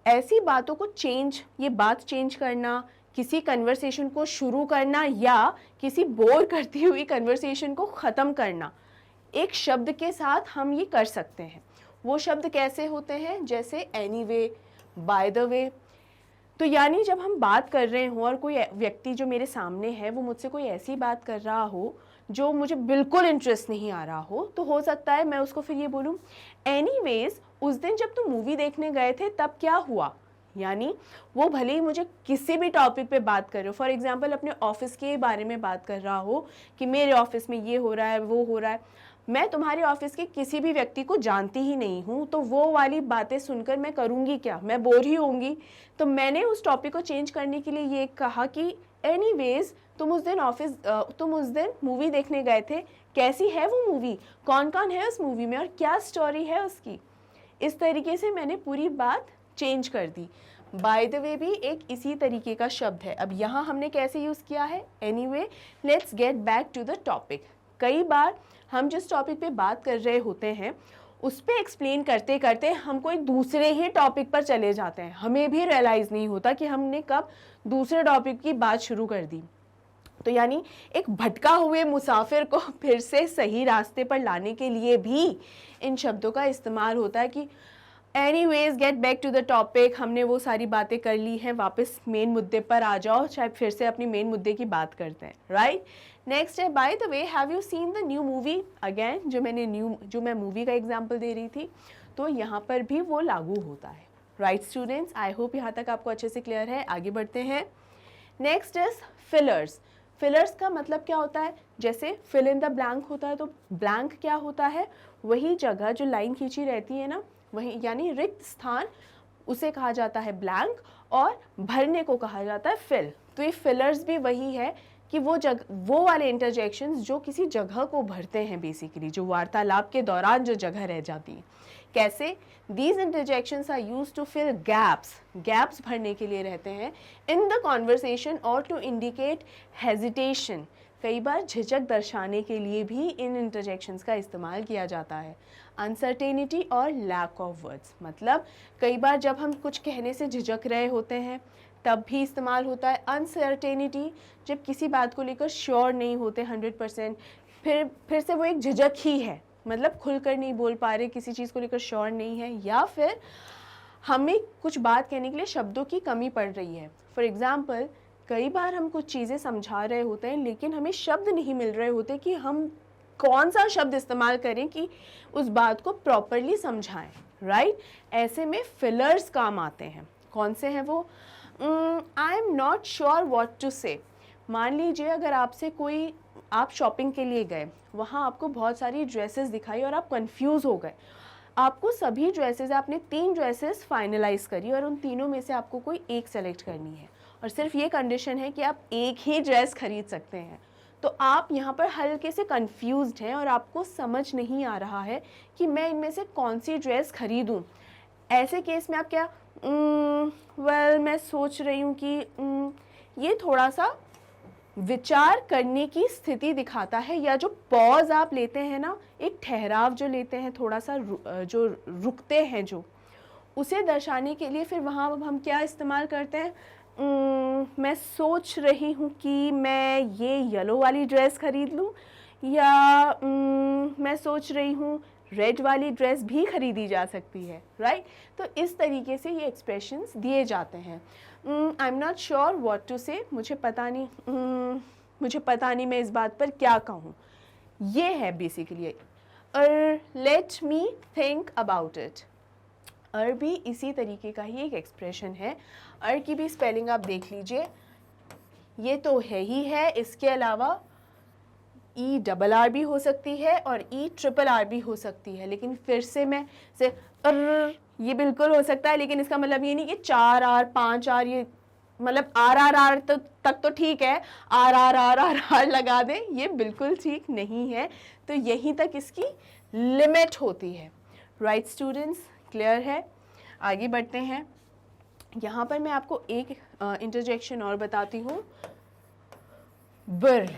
ऐसी बातों को चेंज, ये बात चेंज करना, किसी कन्वर्सेशन को शुरू करना या किसी बोर करती हुई कन्वर्सेशन को ख़त्म करना, एक शब्द के साथ हम ये कर सकते हैं। वो शब्द कैसे होते हैं, जैसे एनीवे, बाय द वे। तो यानी जब हम बात कर रहे हो और कोई व्यक्ति जो मेरे सामने है वो मुझसे कोई ऐसी बात कर रहा हो जो मुझे बिल्कुल इंटरेस्ट नहीं आ रहा हो सकता है मैं उसको फिर ये बोलूँ, एनीवेज उस दिन जब तुम मूवी देखने गए थे तब क्या हुआ। यानी वो भले ही मुझे किसी भी टॉपिक पे बात कर रहे हो, फॉर एग्जांपल अपने ऑफिस के बारे में बात कर रहा हो कि मेरे ऑफिस में ये हो रहा है, वो हो रहा है, मैं तुम्हारे ऑफिस के किसी भी व्यक्ति को जानती ही नहीं हूँ, तो वो वाली बातें सुनकर मैं करूँगी क्या, मैं बोर ही होंगी। तो मैंने उस टॉपिक को चेंज करने के लिए ये कहा कि एनीवेज तुम उस दिन मूवी देखने गए थे, कैसी है वो मूवी, कौन कौन है उस मूवी में और क्या स्टोरी है उसकी। इस तरीके से मैंने पूरी बात चेंज कर दी। बाय द वे भी एक इसी तरीके का शब्द है। अब यहाँ हमने कैसे यूज़ किया है, anyway. Let's get back to the topic. कई बार हम जिस टॉपिक पे बात कर रहे होते हैं उस पे एक्सप्लेन करते करते हम कोई दूसरे ही टॉपिक पर चले जाते हैं, हमें भी रियलाइज़ नहीं होता कि हमने कब दूसरे टॉपिक की बात शुरू कर दी। तो यानी एक भटका हुए मुसाफिर को फिर से सही रास्ते पर लाने के लिए भी इन शब्दों का इस्तेमाल होता है कि anyways get back to the topic, हमने वो सारी बातें कर ली हैं, वापस मेन मुद्दे पर आ जाओ, शायद फिर से अपनी मेन मुद्दे की बात करते हैं, राइट। नेक्स्ट है, by the way have you seen the new movie. Again जो मैं मूवी का एग्जाम्पल दे रही थी, तो यहाँ पर भी वो लागू होता है, राइट स्टूडेंट्स। आई होप यहाँ तक आपको अच्छे से क्लियर है। आगे बढ़ते हैं। Next is fillers. फिलर्स का मतलब क्या होता है, जैसे फिल इन द ब्लैंक होता है, तो ब्लैंक क्या होता है, वही जगह जो लाइन खींची रहती है ना, वही यानी रिक्त स्थान, उसे कहा जाता है ब्लैंक, और भरने को कहा जाता है फिल। तो ये फिलर्स भी वही है कि वो वाले इंटरजेक्शंस जो किसी जगह को भरते हैं, बेसिकली जो वार्तालाप के दौरान जो जगह रह जाती है। कैसे, these interjections are used to fill gaps भरने के लिए रहते हैं इन द कॉन्वर्सेशन और टू इंडिकेट हेजिटेशन। कई बार झिझक दर्शाने के लिए भी इन इंटरजेक्शंस का इस्तेमाल किया जाता है। अनसर्टेनिटी और लैक ऑफ वर्ड्स, मतलब कई बार जब हम कुछ कहने से झिझक रहे होते हैं तब भी इस्तेमाल होता है। अनसर्टेनिटी, जब किसी बात को लेकर श्योर नहीं होते 100%, फिर से वो एक झिझक ही है, मतलब खुलकर नहीं बोल पा रहे, किसी चीज़ को लेकर श्योर नहीं है, या फिर हमें कुछ बात कहने के लिए शब्दों की कमी पड़ रही है। फॉर एग्ज़ाम्पल, कई बार हम कुछ चीज़ें समझा रहे होते हैं लेकिन हमें शब्द नहीं मिल रहे होते कि हम कौन सा शब्द इस्तेमाल करें कि उस बात को प्रॉपरली समझाएं, राइट। ऐसे में फिलर्स काम आते हैं। कौन से हैं वो, I am not sure what to say. मान लीजिए अगर आप शॉपिंग के लिए गए, वहाँ आपको बहुत सारी ड्रेसेस दिखाई और आप कंफ्यूज हो गए। आपको सभी ड्रेसेस, आपने 3 ड्रेसेस फाइनलाइज करी और उन तीनों में से आपको कोई एक सेलेक्ट करनी है, और सिर्फ ये कंडीशन है कि आप एक ही ड्रेस खरीद सकते हैं। तो आप यहाँ पर हल्के से कंफ्यूज्ड हैं और आपको समझ नहीं आ रहा है कि मैं इनमें से कौन सी ड्रेस खरीदूँ। ऐसे केस में आप क्या, मैं सोच रही हूँ कि ये थोड़ा सा विचार करने की स्थिति दिखाता है, या जो पॉज आप लेते हैं ना, एक ठहराव जो लेते हैं, थोड़ा सा जो रुकते हैं, जो उसे दर्शाने के लिए फिर वहाँ हम क्या इस्तेमाल करते हैं, मैं सोच रही हूँ कि मैं ये येलो वाली ड्रेस खरीद लूँ, या मैं सोच रही हूँ रेड वाली ड्रेस भी खरीदी जा सकती है, राइट। तो इस तरीके से ये एक्सप्रेशंस दिए जाते हैं। I am not sure what to say, मुझे पता नहीं मैं इस बात पर क्या कहूँ, ये है बेसिकली। और let me think about it, और भी इसी तरीके का ही एक एक्सप्रेशन है। और की भी स्पेलिंग आप देख लीजिए, ये तो है ही है, इसके अलावा ERR भी हो सकती है और ERRR भी हो सकती है, लेकिन फिर से मैं से ये बिल्कुल हो सकता है, लेकिन इसका मतलब ये नहीं कि 4R 5R, ये मतलब RRR तक तो ठीक है, RRR लगा दें, ये बिल्कुल ठीक नहीं है। तो यहीं तक इसकी लिमिट होती है, राइट स्टूडेंट्स, क्लियर है। आगे बढ़ते हैं। यहाँ पर मैं आपको एक इंटरजेक्शन और बताती हूँ, बर।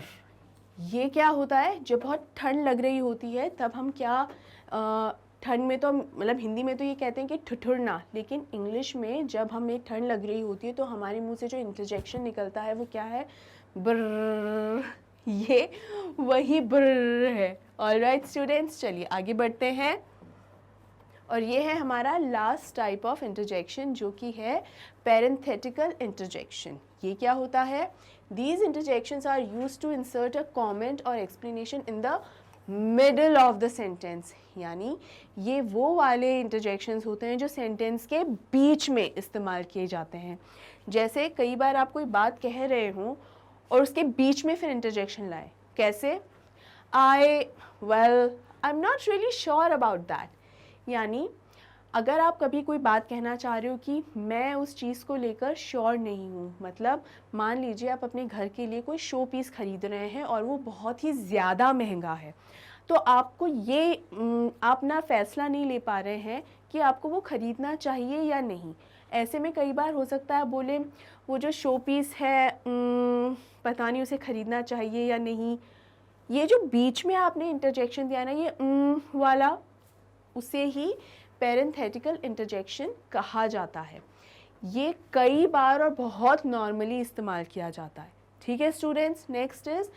ये क्या होता है, जब बहुत ठंड लग रही होती है तब हम क्या, ठंड में तो मतलब हिंदी में तो ये कहते हैं कि ठिठुरना, लेकिन इंग्लिश में जब हमें ठंड लग रही होती है तो हमारे मुंह से जो इंटरजेक्शन निकलता है वो क्या है, ब्र। ये वही ब्र है। ऑलराइट स्टूडेंट्स, चलिए आगे बढ़ते हैं। और ये है हमारा लास्ट टाइप ऑफ इंटरजेक्शन, जो कि है पेरेंथेटिकल इंटरजेक्शन। ये क्या होता है? These interjections are used to insert a comment और explanation in the middle of the sentence. यानी ये वो वाले इंटरजेक्शंस होते हैं जो सेंटेंस के बीच में इस्तेमाल किए जाते हैं। जैसे कई बार आप कोई बात कह रहे हो और उसके बीच में फिर इंटरजेक्शन लाए। कैसे? आई am not really sure about that. यानी अगर आप कभी कोई बात कहना चाह रहे हो कि मैं उस चीज़ को लेकर श्योर नहीं हूँ, मतलब मान लीजिए आप अपने घर के लिए कोई शो पीस खरीद रहे हैं और वो बहुत ही ज़्यादा महंगा है, तो आपको ये आप ना फैसला नहीं ले पा रहे हैं कि आपको वो ख़रीदना चाहिए या नहीं। ऐसे में कई बार हो सकता है बोले वो जो शो पीस है पता नहीं उसे ख़रीदना चाहिए या नहीं। ये जो बीच में आपने इंटरजेक्शन दिया ना, ये वाला, उसे ही पेरेंथेटिकल इंटरजेक्शन कहा जाता है। ये कई बार और बहुत नॉर्मली इस्तेमाल किया जाता है। ठीक है students, next is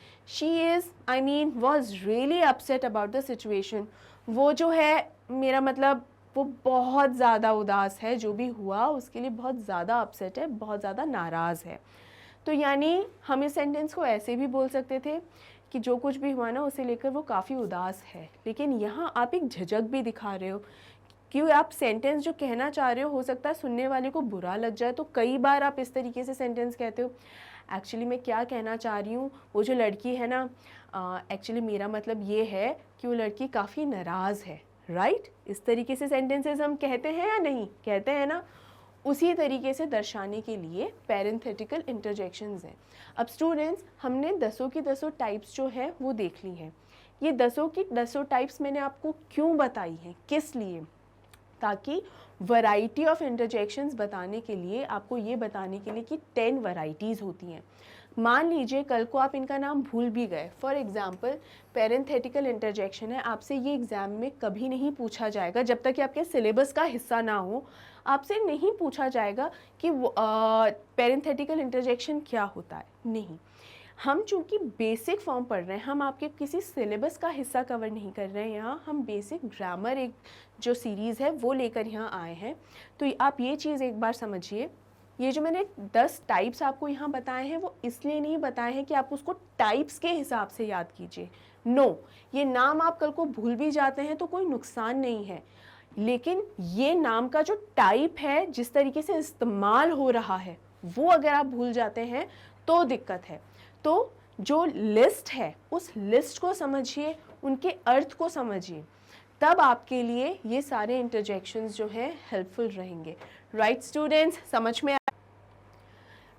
was really upset about the situation. वो जो है, मेरा मतलब वो बहुत ज़्यादा उदास है, जो भी हुआ उसके लिए बहुत ज़्यादा अपसेट है, बहुत ज़्यादा नाराज़ है। तो यानी हम इस सेंटेंस को ऐसे भी बोल सकते थे कि जो कुछ भी हुआ ना उसे लेकर वो काफ़ी उदास है। लेकिन यहाँ आप एक झिझक भी दिखा रहे हो, क्यों आप सेंटेंस जो कहना चाह रहे हो सकता है सुनने वाले को बुरा लग जाए। तो कई बार आप इस तरीके से सेंटेंस कहते हो, एक्चुअली मैं क्या कहना चाह रही हूँ, वो जो लड़की है ना, एक्चुअली मेरा मतलब ये है कि वो लड़की काफ़ी नाराज़ है। राइट? इस तरीके से सेंटेंसेस हम कहते हैं या नहीं कहते हैं ना, उसी तरीके से दर्शाने के लिए पेरेंथेटिकल इंटरजेक्शंस हैं। अब स्टूडेंट्स, हमने 10 की 10 टाइप्स जो है वो देख ली हैं। ये 10 की 10 टाइप्स मैंने आपको क्यों बताई हैं, किस लिए? ताकि वैरायटी ऑफ इंटरजेक्शंस बताने के लिए, आपको ये बताने के लिए कि 10 वैरायटीज़ होती हैं। मान लीजिए कल को आप इनका नाम भूल भी गए। फॉर एग्जांपल पेरेंथेटिकल इंटरजेक्शन है, आपसे ये एग्ज़ाम में कभी नहीं पूछा जाएगा, जब तक कि आपके सिलेबस का हिस्सा ना हो आपसे नहीं पूछा जाएगा कि पेरेंथेटिकल इंटरजेक्शन क्या होता है। नहीं, हम चूँकि बेसिक फॉर्म पढ़ रहे हैं, हम आपके किसी सिलेबस का हिस्सा कवर नहीं कर रहे हैं। यहाँ हम बेसिक ग्रामर एक जो सीरीज़ है वो लेकर यहाँ आए हैं। तो आप ये चीज़ एक बार समझिए, ये जो मैंने 10 टाइप्स आपको यहाँ बताए हैं वो इसलिए नहीं बताए हैं कि आप उसको टाइप्स के हिसाब से याद कीजिए। नो, ये नाम आप कल को भूल भी जाते हैं तो कोई नुकसान नहीं है, लेकिन ये नाम का जो टाइप है, जिस तरीके से इस्तेमाल हो रहा है, वो अगर आप भूल जाते हैं तो दिक्कत है। तो जो लिस्ट है उस लिस्ट को समझिए, उनके अर्थ को समझिए, तब आपके लिए ये सारे इंटरजेक्शंस जो हैं हेल्पफुल रहेंगे। राइट स्टूडेंट्स, समझ में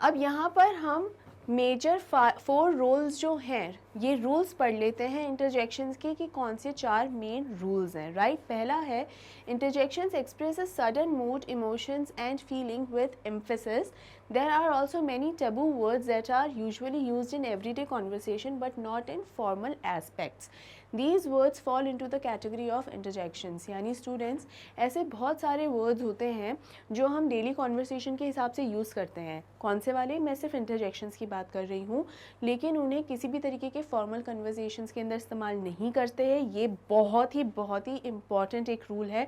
अब यहाँ पर हम मेजर 4 रूल्स जो हैं, ये रूल्स पढ़ लेते हैं इंटरजेक्शंस के कि कौन से 4 मेन रूल्स हैं। राइट? पहला है interjections express a sudden mood, emotions and feeling with emphasis. There are also many taboo words that are usually used in everyday conversation but not in formal aspects. These words fall into the category of interjections. यानी students, ऐसे बहुत सारे words होते हैं जो हम daily conversation के हिसाब से यूज़ करते हैं। कौन से वाले? मैं सिर्फ इंटरजेक्शंस की बात कर रही हूँ, लेकिन उन्हें किसी भी तरीके के फॉर्मल कन्वर्सेशंस के अंदर इस्तेमाल नहीं करते हैं। ये बहुत ही इम्पॉर्टेंट एक रूल है।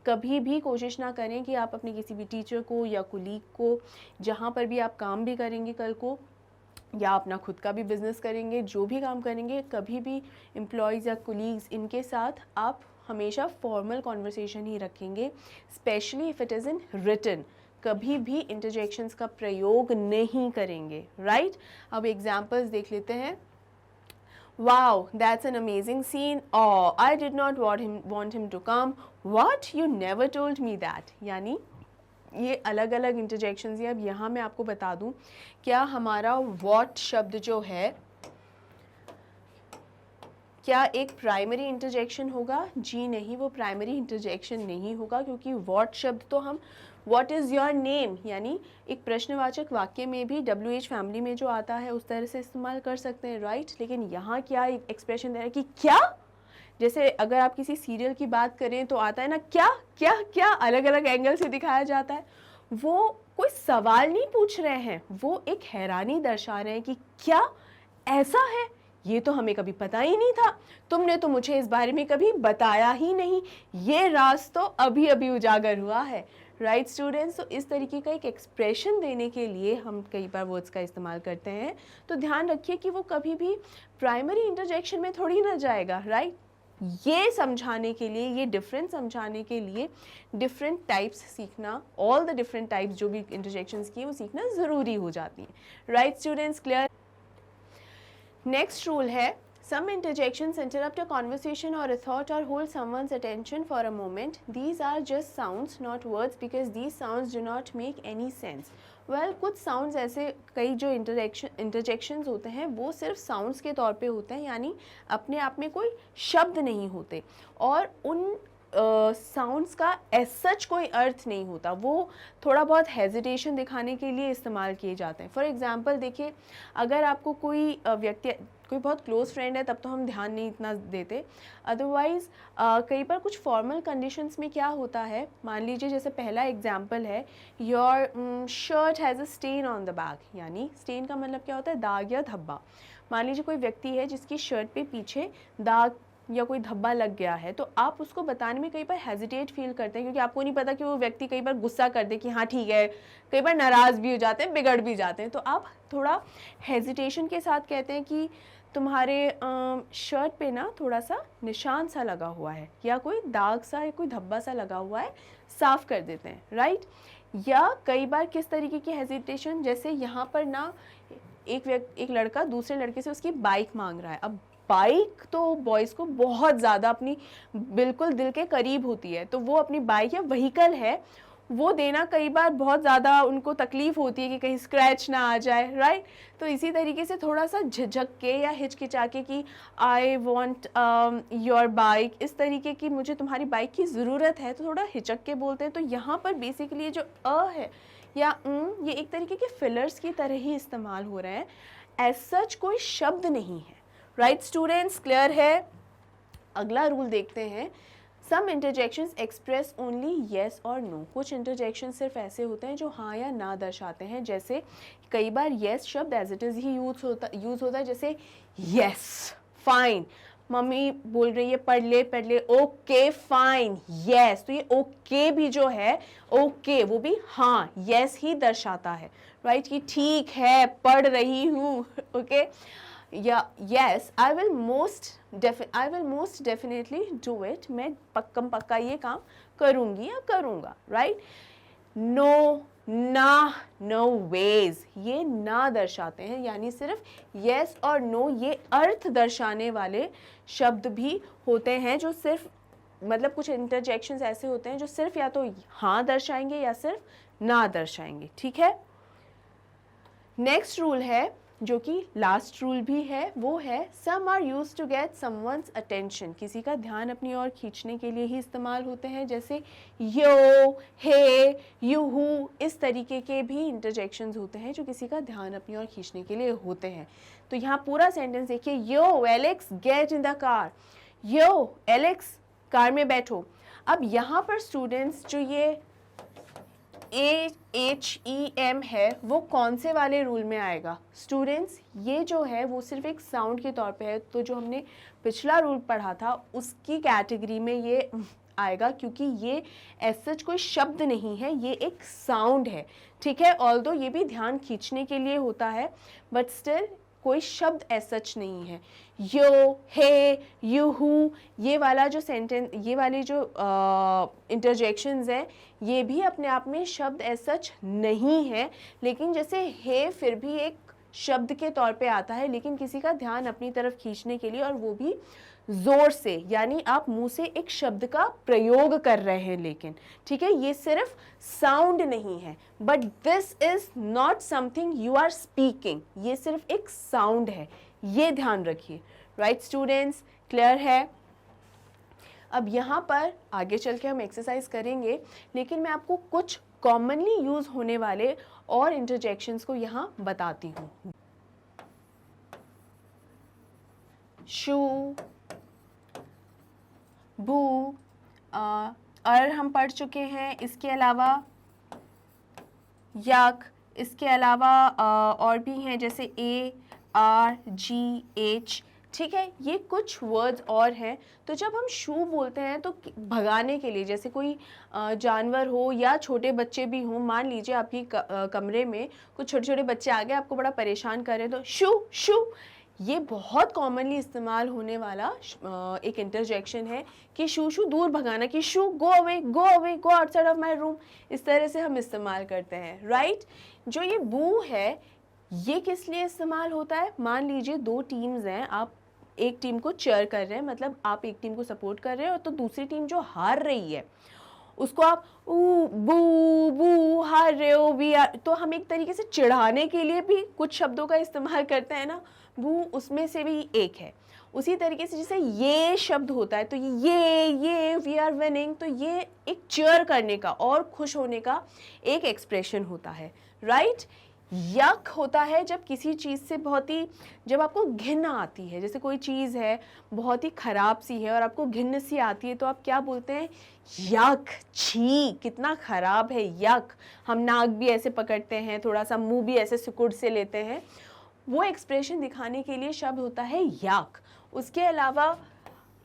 कभी भी कोशिश ना करें कि आप अपने किसी भी टीचर को या कुलीग को, जहाँ पर भी आप काम भी करेंगे कल को, या अपना खुद का भी बिज़नेस करेंगे, जो भी काम करेंगे, कभी भी एम्प्लॉयज़ या कुलीग्स, इनके साथ आप हमेशा फॉर्मल कॉन्वर्सेशन ही रखेंगे, specially if it is in written. कभी भी इंटरजेक्शंस का प्रयोग नहीं करेंगे। राइट? अब एग्जाम्पल्स देख लेते हैं। Wow, that's an amazing scene. Oh, I did not want him to come. What? You never told me that. यानी ये अलग अलग इंटरजेक्शंस हैं। अब यहाँ मैं आपको बता दूँ, क्या हमारा what शब्द जो है क्या एक प्राइमरी इंटरजेक्शन होगा? जी नहीं, वो प्राइमरी इंटरजेक्शन नहीं होगा, क्योंकि what शब्द तो हम What is your name यानी एक प्रश्नवाचक वाक्य में भी WH फैमिली में जो आता है उस तरह से इस्तेमाल कर सकते हैं। राइट? लेकिन यहाँ क्या एक्सप्रेशन दे रहा है कि क्या, जैसे अगर आप किसी सीरियल की बात करें तो आता है ना क्या क्या क्या, अलग अलग एंगल से दिखाया जाता है। वो कोई सवाल नहीं पूछ रहे हैं, वो एक हैरानी दर्शा रहे हैं कि क्या ऐसा है, ये तो हमें कभी पता ही नहीं था, तुमने तो मुझे इस बारे में कभी बताया ही नहीं, ये राज तो अभी अभी उजागर हुआ है। राइट स्टूडेंट्स, तो इस तरीके का एक एक्सप्रेशन देने के लिए हम कई बार वर्ड्स का इस्तेमाल करते हैं, तो ध्यान रखिए कि वो कभी भी प्राइमरी इंटरजेक्शन में थोड़ी ना जाएगा। राइट, ये समझाने के लिए, ये डिफरेंस समझाने के लिए डिफरेंट टाइप्स सीखना, ऑल द डिफरेंट टाइप्स जो भी इंटरजेक्शंस की वो सीखना ज़रूरी हो जाती हैं। Right students, clear? Next rule है, some interjections interrupt a conversation or a thought or hold someone's attention for a moment. These are just sounds, not words, because these sounds do not make any sense. Well, कुछ sounds ऐसे, कई जो interjections होते हैं वो सिर्फ sounds के तौर पे होते हैं, यानी अपने आप में कोई शब्द नहीं होते, और उन साउंड्स का एज सच कोई अर्थ नहीं होता, वो थोड़ा बहुत हेजिटेशन दिखाने के लिए इस्तेमाल किए जाते हैं। फॉर एग्ज़ाम्पल देखिए, अगर आपको कोई व्यक्ति, कोई बहुत क्लोज़ फ्रेंड है तब तो हम ध्यान नहीं इतना देते, अदरवाइज़ कई बार कुछ फॉर्मल कंडीशंस में क्या होता है, मान लीजिए जैसे पहला एग्जांपल है, your shirt has a stain on the back, यानी स्टेन का मतलब क्या होता है, दाग या धब्बा। मान लीजिए कोई व्यक्ति है जिसकी शर्ट पे पीछे दाग या कोई धब्बा लग गया है, तो आप उसको बताने में कई बार हेजिटेट फील करते हैं, क्योंकि आपको नहीं पता कि वो व्यक्ति कई बार गुस्सा कर दे कि हाँ ठीक है, कई बार नाराज़ भी हो जाते हैं, बिगड़ भी जाते हैं, तो आप थोड़ा हेजिटेशन के साथ कहते हैं कि तुम्हारे शर्ट पे ना थोड़ा सा निशान सा लगा हुआ है, या कोई दाग सा या कोई धब्बा सा लगा हुआ है, साफ़ कर देते हैं। राइट, या कई बार किस तरीके की हेजिटेशन, जैसे यहाँ पर ना एक लड़का दूसरे लड़के से उसकी बाइक मांग रहा है। अब बाइक तो बॉयज़ को बहुत ज़्यादा अपनी बिल्कुल दिल के करीब होती है, तो वो अपनी बाइक या व्हीकल है वो देना कई बार बहुत ज़्यादा उनको तकलीफ़ होती है कि कहीं स्क्रैच ना आ जाए। राइट, तो इसी तरीके से थोड़ा सा झिझक के या हिचकिचा के कि आई वॉन्ट योर बाइक, इस तरीके की मुझे तुम्हारी बाइक की ज़रूरत है, तो थोड़ा हिचक के बोलते हैं। तो यहाँ पर बेसिकली जो है या ये एक तरीके के फिलर्स की तरह ही इस्तेमाल हो रहे हैं, एज सच कोई शब्द नहीं है। राइट स्टूडेंट्स, क्लियर है? अगला रूल देखते हैं, सम इंटरजेक्शंस एक्सप्रेस ओनली येस और नो। कुछ इंटरजेक्शन सिर्फ ऐसे होते हैं जो हाँ या ना दर्शाते हैं, जैसे कई बार येस शब्द एज इट इज़ ही यूज होता है, जैसे येस फाइन, मम्मी बोल रही है पढ़ ले, ओके फाइन येस, तो ये ओके भी जो है, ओके वो भी हाँ येस ही दर्शाता है। राइट, कि ठीक है पढ़ रही हूँ, ओके, या yes I will most definitely do it, मैं पक्का ये काम करूँगी या करूँगा। राइट, नो, ना, नो वेज, ये ना दर्शाते हैं, यानी सिर्फ यस और नो ये अर्थ दर्शाने वाले शब्द भी होते हैं, जो सिर्फ मतलब कुछ इंटरजेक्शंस ऐसे होते हैं जो सिर्फ या तो हाँ दर्शाएंगे या सिर्फ ना दर्शाएंगे। ठीक है, नेक्स्ट रूल है जो कि लास्ट रूल भी है, वो है some are use to get someone's attention. किसी का ध्यान अपनी ओर खींचने के लिए ही इस्तेमाल होते हैं, जैसे यो, हे, यू, हु, इस तरीके के भी इंटरजेक्शंस होते हैं जो किसी का ध्यान अपनी ओर खींचने के लिए होते हैं। तो यहाँ पूरा सेंटेंस देखिए, yo Alex get in the car, yo Alex car में बैठो। अब यहाँ पर स्टूडेंट्स जो ये HEM है वो कौन से वाले रूल में आएगा स्टूडेंट्स? ये जो है वो सिर्फ एक साउंड के तौर पे है, तो जो हमने पिछला रूल पढ़ा था उसकी कैटेगरी में ये आएगा, क्योंकि ये एज सच कोई शब्द नहीं है, ये एक साउंड है। ठीक है, ऑल्दो ये भी ध्यान खींचने के लिए होता है, बट स्टिल कोई शब्द एज सच नहीं है। यो, हे, यू, हु, ये वाला जो सेंटेंस, ये वाले जो इंटरजेक्शंस हैं, ये भी अपने आप में शब्द एज सच नहीं है, लेकिन जैसे हे फिर भी एक शब्द के तौर पे आता है, लेकिन किसी का ध्यान अपनी तरफ खींचने के लिए, और वो भी ज़ोर से, यानी आप मुंह से एक शब्द का प्रयोग कर रहे हैं, लेकिन ठीक है ये सिर्फ साउंड नहीं है, but this is not something you are speaking, ये सिर्फ एक साउंड है, ये ध्यान रखिए। राइट स्टूडेंट्स, क्लियर है? अब यहाँ पर आगे चल के हम एक्सरसाइज करेंगे, लेकिन मैं आपको कुछ कॉमनली यूज होने वाले और इंटरजेक्शंस को यहाँ बताती हूँ। शू, बू, अर हम पढ़ चुके हैं, इसके अलावा यक, इसके अलावा और भी हैं जैसे ए, आर, जी, एच, ठीक है, ये कुछ वर्ड्स और हैं। तो जब हम शू बोलते हैं तो भगाने के लिए, जैसे कोई जानवर हो या छोटे बच्चे भी हों, मान लीजिए आपकी कमरे में कुछ छोटे छोटे बच्चे आ गए, आपको बड़ा परेशान कर रहे हैं, तो शू शू, ये बहुत कॉमनली इस्तेमाल होने वाला एक इंटरजेक्शन है कि शू शू दूर भगाना, कि shoo go away go away go outside of my room, इस तरह से हम इस्तेमाल करते हैं, राइट। जो ये बू है, ये किस लिए इस्तेमाल होता है? मान लीजिए दो टीम्स हैं, आप एक टीम को चीयर कर रहे हैं, मतलब आप एक टीम को सपोर्ट कर रहे हैं, और तो दूसरी टीम जो हार रही है उसको आप ऊ बू बू हार रहे हो भी, तो हम एक तरीके से चिढ़ाने के लिए भी कुछ शब्दों का इस्तेमाल करते हैं ना, बू उसमें से भी एक है। उसी तरीके से जैसे ये शब्द होता है, तो ये वी आर विनिंग, तो ये एक चीयर करने का और खुश होने का एक एक्सप्रेशन होता है, राइट। यक होता है जब किसी चीज़ से बहुत ही, जब आपको घिन आती है, जैसे कोई चीज़ है बहुत ही ख़राब सी है और आपको घिन सी आती है, तो आप क्या बोलते हैं? यक, छी, कितना ख़राब है, यक। हम नाक भी ऐसे पकड़ते हैं, थोड़ा सा मुंह भी ऐसे सिकुड़ से लेते हैं, वो एक्सप्रेशन दिखाने के लिए शब्द होता है यक। उसके अलावा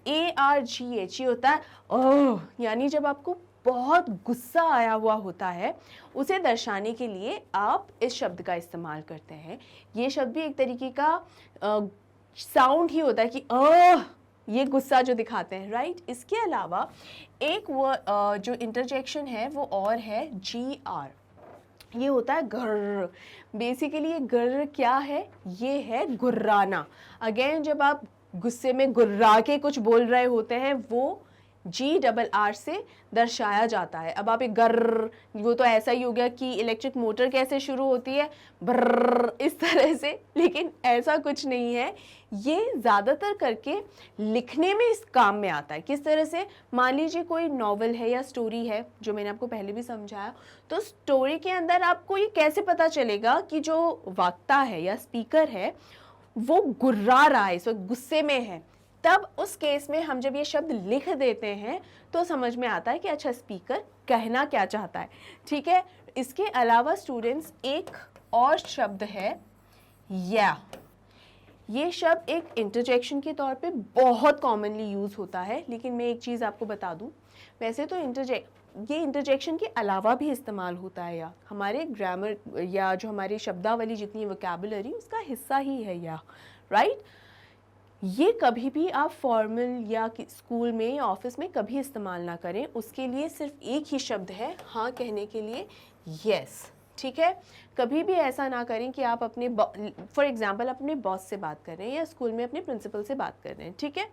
ARGH होता है ओह, यानी जब आपको बहुत गुस्सा आया हुआ होता है, उसे दर्शाने के लिए आप इस शब्द का इस्तेमाल करते हैं। ये शब्द भी एक तरीके का साउंड ही होता है कि ये गुस्सा जो दिखाते हैं, राइट। इसके अलावा एक जो इंटरजेक्शन है वो और है GR, ये होता है गर्र। बेसिकली ये गर्र क्या है? ये है गुर्राना। अगेन जब आप गुस्से में गुर्रा के कुछ बोल रहे होते हैं, वो GRR से दर्शाया जाता है। अब आप एक गर्र, वो तो ऐसा ही हो गया कि इलेक्ट्रिक मोटर कैसे शुरू होती है, ब्रर, इस तरह से, लेकिन ऐसा कुछ नहीं है। ये ज़्यादातर करके लिखने में इस काम में आता है। किस तरह से? मान लीजिए कोई नॉवल है या स्टोरी है, जो मैंने आपको पहले भी समझाया, तो स्टोरी के अंदर आपको ये कैसे पता चलेगा कि जो वक्ता है या स्पीकर है वो गुर्रा रहा है, इस वक्त गुस्से में है? तब उस केस में हम जब ये शब्द लिख देते हैं तो समझ में आता है कि अच्छा स्पीकर कहना क्या चाहता है, ठीक है। इसके अलावा स्टूडेंट्स एक और शब्द है या। ये शब्द एक इंटरजेक्शन के तौर पे बहुत कॉमनली यूज़ होता है, लेकिन मैं एक चीज़ आपको बता दूं, वैसे तो ये इंटरजेक्शन के अलावा भी इस्तेमाल होता है, या हमारे ग्रामर या जो हमारी शब्दावली जितनी वोकैबुलरी उसका हिस्सा ही है या, राइट। ये कभी भी आप फॉर्मल या स्कूल में या ऑफिस में कभी इस्तेमाल ना करें। उसके लिए सिर्फ एक ही शब्द है हाँ कहने के लिए, यस, ठीक है। कभी भी ऐसा ना करें कि आप अपने फॉर एग्जांपल अपने बॉस से बात कर रहे हैं या स्कूल में अपने प्रिंसिपल से बात कर रहे हैं, ठीक है।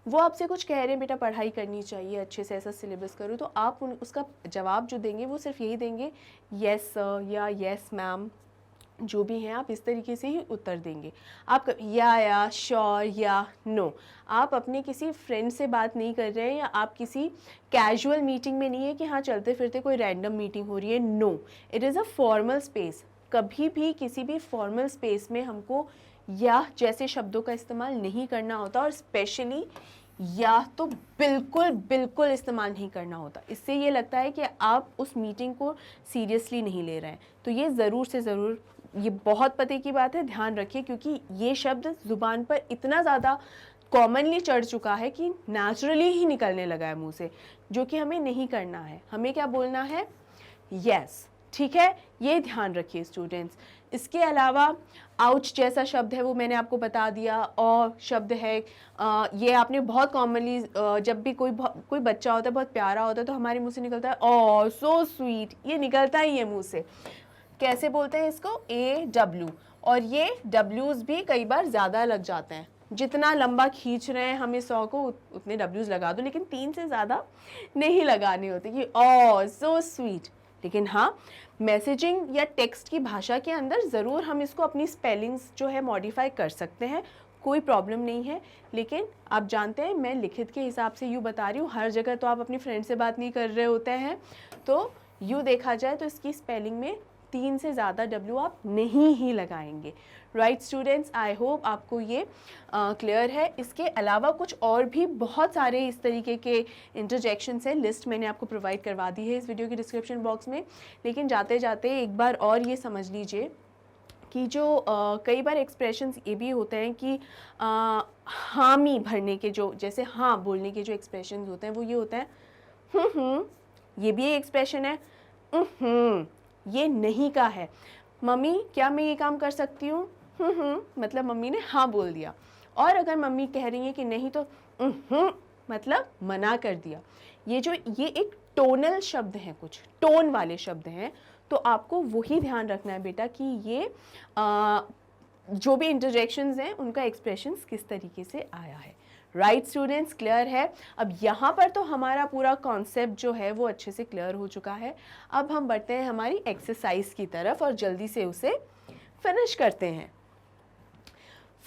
वो आपसे कुछ कह रहे हैं, बेटा पढ़ाई करनी चाहिए, अच्छे से ऐसा सिलेबस करो, तो आप उसका जवाब जो देंगे वो सिर्फ यही देंगे, यस सर या यस मैम, जो भी हैं आप इस तरीके से ही उत्तर देंगे। आप या श्योर या नो। आप अपने किसी फ्रेंड से बात नहीं कर रहे हैं या आप किसी कैजुअल मीटिंग में नहीं है कि हाँ चलते फिरते कोई रैंडम मीटिंग हो रही है, no, it is a formal space. कभी भी किसी भी फॉर्मल स्पेस में हमको या जैसे शब्दों का इस्तेमाल नहीं करना होता, और स्पेशली या तो बिल्कुल बिल्कुल इस्तेमाल नहीं करना होता। इससे ये लगता है कि आप उस मीटिंग को सीरियसली नहीं ले रहे हैं। तो ये ज़रूर से ज़रूर, ये बहुत पते की बात है, ध्यान रखिए, क्योंकि ये शब्द ज़ुबान पर इतना ज़्यादा कॉमनली चढ़ चुका है कि नेचुरली ही निकलने लगा है मुंह से, जो कि हमें नहीं करना है। हमें क्या बोलना है? यस, ठीक है, ये ध्यान रखिए स्टूडेंट्स। इसके अलावा आउच जैसा शब्द है वो मैंने आपको बता दिया, और शब्द है ये आपने बहुत कॉमनली, जब भी कोई बच्चा होता है बहुत प्यारा होता है तो हमारे मुंह से निकलता है ओह सो स्वीट, ये निकलता ही है मुंह से। कैसे बोलते हैं इसको? AW, और ये W's भी कई बार ज़्यादा लग जाते हैं। जितना लंबा खींच रहे हैं हमें 100 को, उतने W's लगा दो, लेकिन 3 से ज़्यादा नहीं लगाने होते कि ओह सो स्वीट। लेकिन हाँ, मैसेजिंग या टेक्स्ट की भाषा के अंदर ज़रूर हम इसको अपनी स्पेलिंग्स जो है मॉडिफाई कर सकते हैं, कोई प्रॉब्लम नहीं है। लेकिन आप जानते हैं मैं लिखित के हिसाब से यूँ बता रही हूँ, हर जगह तो आप अपनी फ्रेंड से बात नहीं कर रहे होते हैं, तो यूँ देखा जाए तो इसकी स्पेलिंग में 3 से ज़्यादा W आप नहीं ही लगाएंगे, राइट स्टूडेंट्स। आई होप आपको ये क्लियर है। इसके अलावा कुछ और भी बहुत सारे इस तरीके के इंटरजेक्शंस हैं, लिस्ट मैंने आपको प्रोवाइड करवा दी है इस वीडियो के डिस्क्रिप्शन बॉक्स में। लेकिन जाते जाते एक बार और ये समझ लीजिए कि जो कई बार एक्सप्रेशंस ये भी होते हैं कि हामी भरने के जो, जैसे हाँ बोलने के जो एक्सप्रेशन होते हैं वो ये होता है ये भी एक एक्सप्रेशन है। ये नहीं का है। मम्मी क्या मैं ये काम कर सकती हूँ? मतलब मम्मी ने हाँ बोल दिया। और अगर मम्मी कह रही है कि नहीं तो मतलब मना कर दिया। ये एक टोनल शब्द हैं, कुछ टोन वाले शब्द हैं, तो आपको वही ध्यान रखना है बेटा कि ये जो भी इंटरजेक्शंस हैं उनका एक्सप्रेशंस किस तरीके से आया है। राइट स्टूडेंट्स, क्लियर है? अब यहाँ पर तो हमारा पूरा कॉन्सेप्ट जो है वो अच्छे से क्लियर हो चुका है। अब हम बढ़ते हैं हमारी एक्सरसाइज की तरफ और जल्दी से उसे फिनिश करते हैं।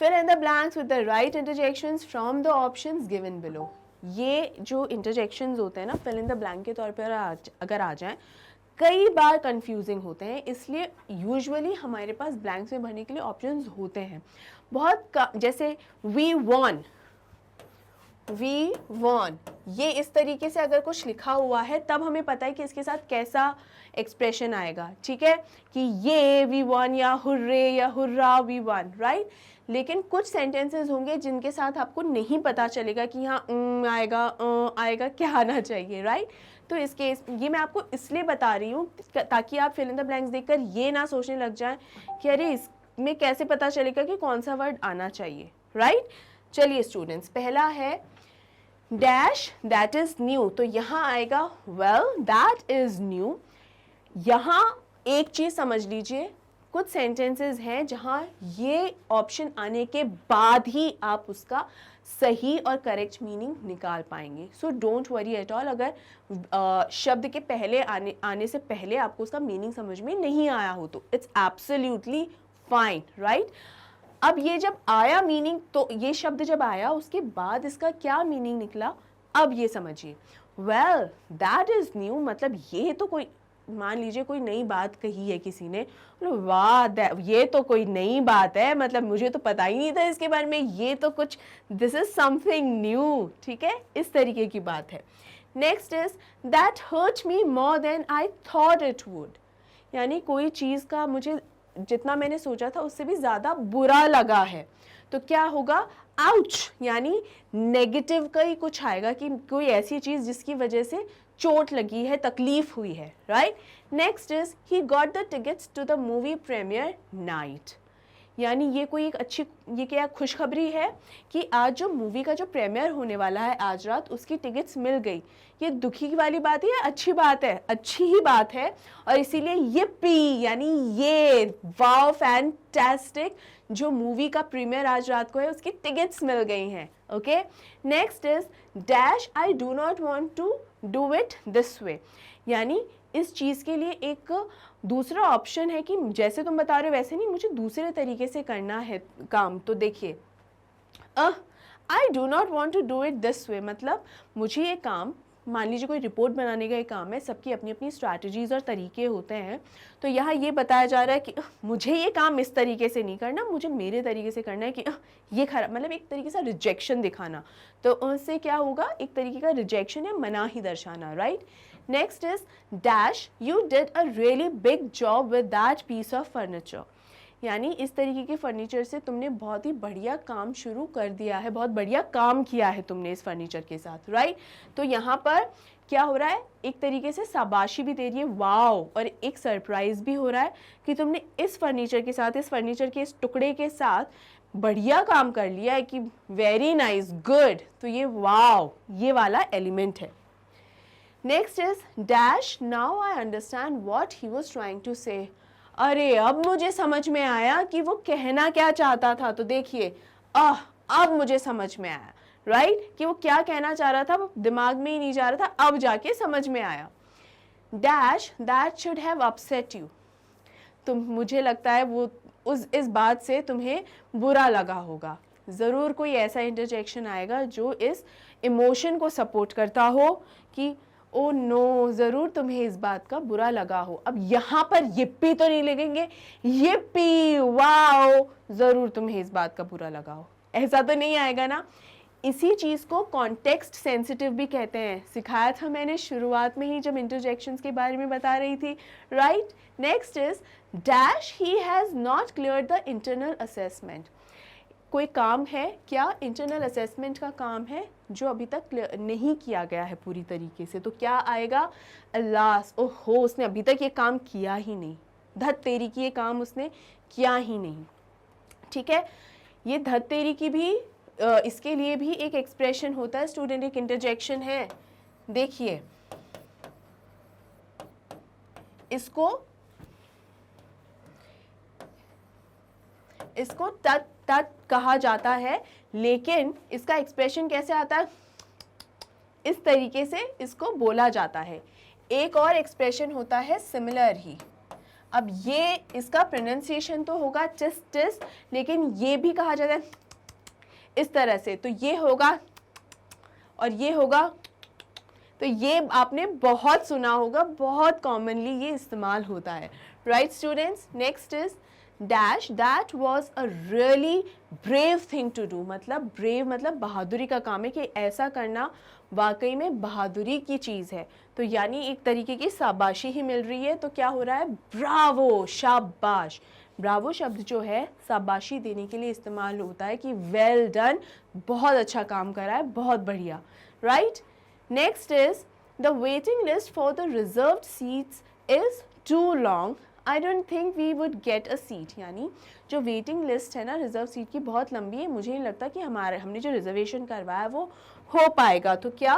Fill in the blanks with the right interjections from the options given below. ये जो interjections होते हैं ना, fill in the blank के तौर पर अगर आ जाएं, कई बार confusing होते हैं, इसलिए usually हमारे पास blanks में भरने के लिए options होते हैं। जैसे we won, ये इस तरीके से अगर कुछ लिखा हुआ है तब हमें पता है कि इसके साथ कैसा एक्सप्रेशन आएगा, ठीक है, कि ये वी वन या हुर्रे या हुर्रा वी वन, राइट। लेकिन कुछ सेंटेंसेस होंगे जिनके साथ आपको नहीं पता चलेगा कि यहाँ आएगा क्या आना चाहिए, राइट। तो इस केस ये मैं आपको इसलिए बता रही हूँ ताकि आप फिल इन द ब्लैंक्स देखकर ये ना सोचने लग जाएं कि अरे इसमें कैसे पता चलेगा कि कौन सा वर्ड आना चाहिए, राइट। चलिए स्टूडेंट्स, पहला है डैश दैट इज न्यू, तो यहाँ आएगा वेल दैट इज न्यू। यहाँ एक चीज समझ लीजिए, कुछ सेंटेंसेस हैं जहां ये ऑप्शन आने के बाद ही आप उसका सही और करेक्ट मीनिंग निकाल पाएंगे। So don't worry at all अगर शब्द के पहले आने से पहले आपको उसका मीनिंग समझ में नहीं आया हो तो इट्स एब्सोल्युटली फाइन, राइट। अब ये जब आया मीनिंग, तो ये शब्द जब आया उसके बाद इसका क्या मीनिंग निकला, अब ये समझिए। वेल दैट इज न्यू, मतलब ये तो कोई, मान लीजिए कोई नई बात कही है किसी ने, वाह ये तो कोई नई बात है, मतलब मुझे तो पता ही नहीं था इसके बारे में, ये तो कुछ, दिस इज समथिंग न्यू, ठीक है, इस तरीके की बात है। Next is that hurt me more than I thought it would, यानी कोई चीज का मुझे जितना मैंने सोचा था उससे भी ज्यादा बुरा लगा है, तो क्या होगा, आउच, यानी नेगेटिव का ही कुछ आएगा कि कोई ऐसी चीज जिसकी वजह से चोट लगी है, तकलीफ हुई है, right. Next is he got the tickets to the movie premiere night, यानी ये कोई एक अच्छी, ये क्या खुशखबरी है कि आज जो मूवी का जो प्रीमियर होने वाला है आज रात, उसकी टिकट्स मिल गई। ये दुखी वाली बात है या अच्छी बात है? अच्छी ही बात है, और इसीलिए ये यानी ये वाओ फैंटास्टिक, जो मूवी का प्रीमियर आज रात को है उसकी टिकट्स मिल गई हैं, okay. Next is dash I do not want to do it this way, यानी इस चीज़ के लिए एक दूसरा ऑप्शन है कि जैसे तुम बता रहे हो वैसे नहीं, मुझे दूसरे तरीके से करना है काम। तो देखिए, I do not want to do it this way, मतलब मुझे ये काम, मान लीजिए कोई रिपोर्ट बनाने का एक काम है, सबकी अपनी अपनी स्ट्रैटेजीज और तरीके होते हैं, तो यहाँ ये बताया जा रहा है कि मुझे ये काम इस तरीके से नहीं करना, मुझे मेरे तरीके से करना है, कि ये खराब, मतलब एक तरीके से रिजेक्शन दिखाना, तो उससे क्या होगा, एक तरीके का रिजेक्शन या मना ही दर्शाना, right. Next is dash you did a really big job with that piece of furniture, यानी इस तरीके के फर्नीचर से तुमने बहुत ही बढ़िया काम शुरू कर दिया है, बहुत बढ़िया काम किया है तुमने इस फर्नीचर के साथ, राइट। तो यहाँ पर क्या हो रहा है, एक तरीके से शाबाशी भी दे रही है, वाओ, और एक सरप्राइज भी हो रहा है कि तुमने इस फर्नीचर के साथ, इस फर्नीचर के इस टुकड़े के साथ बढ़िया काम कर लिया है, कि वेरी नाइस, गुड, तो ये वाओ, ये वाला एलिमेंट है। Next is dash now I understand what he was trying to say, अरे अब मुझे समझ में आया कि वो कहना क्या चाहता था। तो देखिए, अब मुझे समझ में आया, राइट, कि वो क्या कहना चाह रहा था, वो दिमाग में ही नहीं जा रहा था, अब जाके समझ में आया। Dash that should have upset you, तुम, मुझे लगता है वो इस बात से तुम्हें बुरा लगा होगा। ज़रूर कोई ऐसा इंटरजेक्शन आएगा जो इस इमोशन को सपोर्ट करता हो कि ओ नो, ज़रूर तुम्हें इस बात का बुरा लगा हो। अब यहाँ पर yippee तो नहीं लगेंगे, yippee, वाओ, ज़रूर तुम्हें इस बात का बुरा लगा हो, ऐसा तो नहीं आएगा ना। इसी चीज़ को कॉन्टेक्स्ट सेंसिटिव भी कहते हैं, सिखाया था मैंने शुरुआत में ही जब इंटरजेक्शंस के बारे में बता रही थी, right. Next is dash he has not clear the internal assessment, कोई काम है क्या, इंटरनल असेसमेंट का काम है जो अभी तक नहीं किया गया है पूरी तरीके से, तो क्या आएगा, अल्लाह, ओहो उसने अभी तक ये काम किया ही नहीं, धत तेरी की ये काम उसने किया ही नहीं। ठीक है, ये धत तेरी की भी इसके लिए भी एक एक्सप्रेशन होता है स्टूडेंट, एक इंटरजेक्शन है। देखिए इसको तत तत कहा जाता है, लेकिन इसका एक्सप्रेशन कैसे आता है, इस तरीके से इसको बोला जाता है। एक और एक्सप्रेशन होता है सिमिलर ही। अब ये इसका प्रोनाउंसिएशन तो होगा टिस टिस, लेकिन ये भी कहा जाता है इस तरह से, तो ये होगा और ये होगा, तो ये आपने बहुत सुना होगा, बहुत कॉमनली ये इस्तेमाल होता है। Right students, next is dash, that was a really brave thing to do, मतलब ब्रेव मतलब बहादुरी का काम है, कि ऐसा करना वाकई में बहादुरी की चीज़ है, तो यानी एक तरीके की शाबाशी ही मिल रही है। तो क्या हो रहा है, ब्रावो, शाबाश। ब्रावो शब्द जो है शाबाशी देने के लिए इस्तेमाल होता है कि वेल डन, बहुत अच्छा काम करा है, बहुत बढ़िया। Right, next is the waiting list for the reserved seats is too long, I don't think we would get a seat, यानी जो वेटिंग लिस्ट है ना रिजर्व सीट की बहुत लंबी है, मुझे नहीं लगता कि हमने जो रिजर्वेशन करवाया है वो हो पाएगा। तो क्या,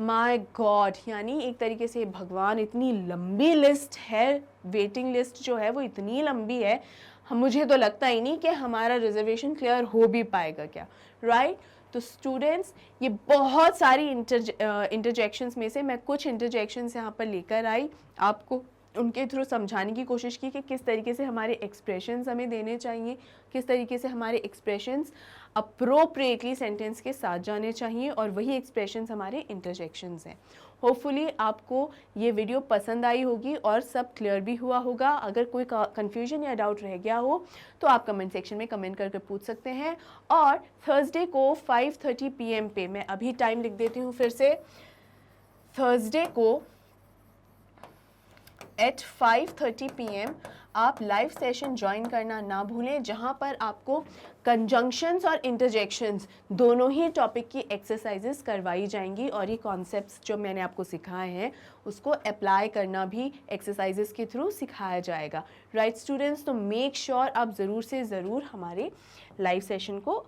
माय गॉड, यानी एक तरीके से भगवान, इतनी लंबी लिस्ट है, वेटिंग लिस्ट जो है वो इतनी लंबी है, मुझे तो लगता ही नहीं कि हमारा रिजर्वेशन क्लियर हो भी पाएगा क्या। राइट, तो स्टूडेंट्स ये बहुत सारी इंटरजेक्शंस में से मैं कुछ इंटरजेक्शंस यहाँ पर लेकर आई, आपको उनके थ्रू समझाने की कोशिश की कि किस तरीके से हमारे एक्सप्रेशंस हमें देने चाहिए, किस तरीके से हमारे एक्सप्रेशंस अप्रोप्रिएटली सेंटेंस के साथ जाने चाहिए, और वही एक्सप्रेशंस हमारे इंटरजेक्शंस हैं। होपफुली आपको ये वीडियो पसंद आई होगी और सब क्लियर भी हुआ होगा। अगर कोई कन्फ्यूजन या डाउट रह गया हो तो आप कमेंट सेक्शन में कमेंट करके पूछ सकते हैं। और थर्सडे को 5:30 PM पे, मैं अभी टाइम लिख देती हूँ फिर से, थर्सडे को एट 5:30 PM आप लाइव सेशन ज्वाइन करना ना भूलें, जहां पर आपको कंजंक्शंस और इंटरजेक्शंस दोनों ही टॉपिक की एक्सरसाइजेस करवाई जाएंगी, और ये कॉन्सेप्ट्स जो मैंने आपको सिखाए हैं उसको अप्लाई करना भी एक्सरसाइजेस के थ्रू सिखाया जाएगा। राइट स्टूडेंट्स, तो मेक श्योर आप ज़रूर से ज़रूर हमारे लाइव सेशन को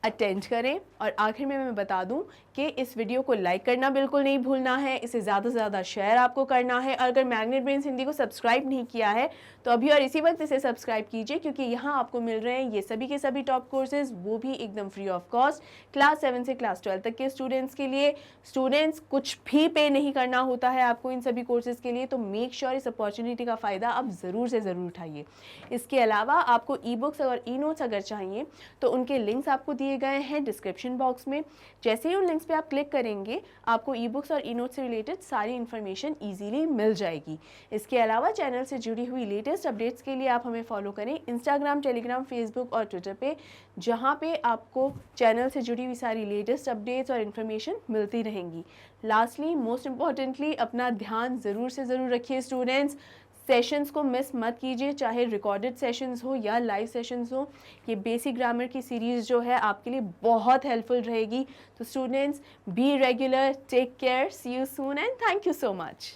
अटेंड करें। और आखिर में मैं बता दूं कि इस वीडियो को लाइक करना बिल्कुल नहीं भूलना है, इसे ज़्यादा से ज़्यादा शेयर आपको करना है। और अगर मैग्नेट ब्रेन्स हिंदी को सब्सक्राइब नहीं किया है तो अभी और इसी वक्त इसे सब्सक्राइब कीजिए, क्योंकि यहाँ आपको मिल रहे हैं ये सभी के सभी टॉप कोर्सेज, वो भी एकदम फ्री ऑफ कॉस्ट, क्लास 7 से क्लास 12 तक के स्टूडेंट्स के लिए। स्टूडेंट्स कुछ भी पे नहीं करना होता है आपको इन सभी कोर्सेज के लिए, तो मेक श्योर इस अपॉर्चुनिटी का फ़ायदा आप ज़रूर से ज़रूर उठाइए। इसके अलावा आपको ई बुक्स और ई नोट्स अगर चाहिए तो उनके लिंक्स आपको दिए गए हैं डिस्क्रिप्शन बॉक्स में। जैसे ही उन लिंक्स पे आप क्लिक करेंगे आपको ई बुक्स और ई नोट्स से रिलेटेड सारी इन्फॉर्मेशन इजीली मिल जाएगी। इसके अलावा चैनल से जुड़ी हुई लेटेस्ट अपडेट्स के लिए आप हमें फॉलो करें इंस्टाग्राम, टेलीग्राम, फेसबुक और ट्विटर पे, जहाँ पे आपको चैनल से जुड़ी हुई सारी लेटेस्ट अपडेट्स और इन्फॉर्मेशन मिलती रहेंगी। लास्टली, मोस्ट इम्पॉर्टेंटली, अपना ध्यान ज़रूर से ज़रूर रखिए स्टूडेंट्स, सेशंस को मिस मत कीजिए, चाहे रिकॉर्डेड सेशंस हो या लाइव सेशंस हो। ये बेसिक ग्रामर की सीरीज़ जो है आपके लिए बहुत हेल्पफुल रहेगी। तो students, be regular, take care, see you soon and thank you so much.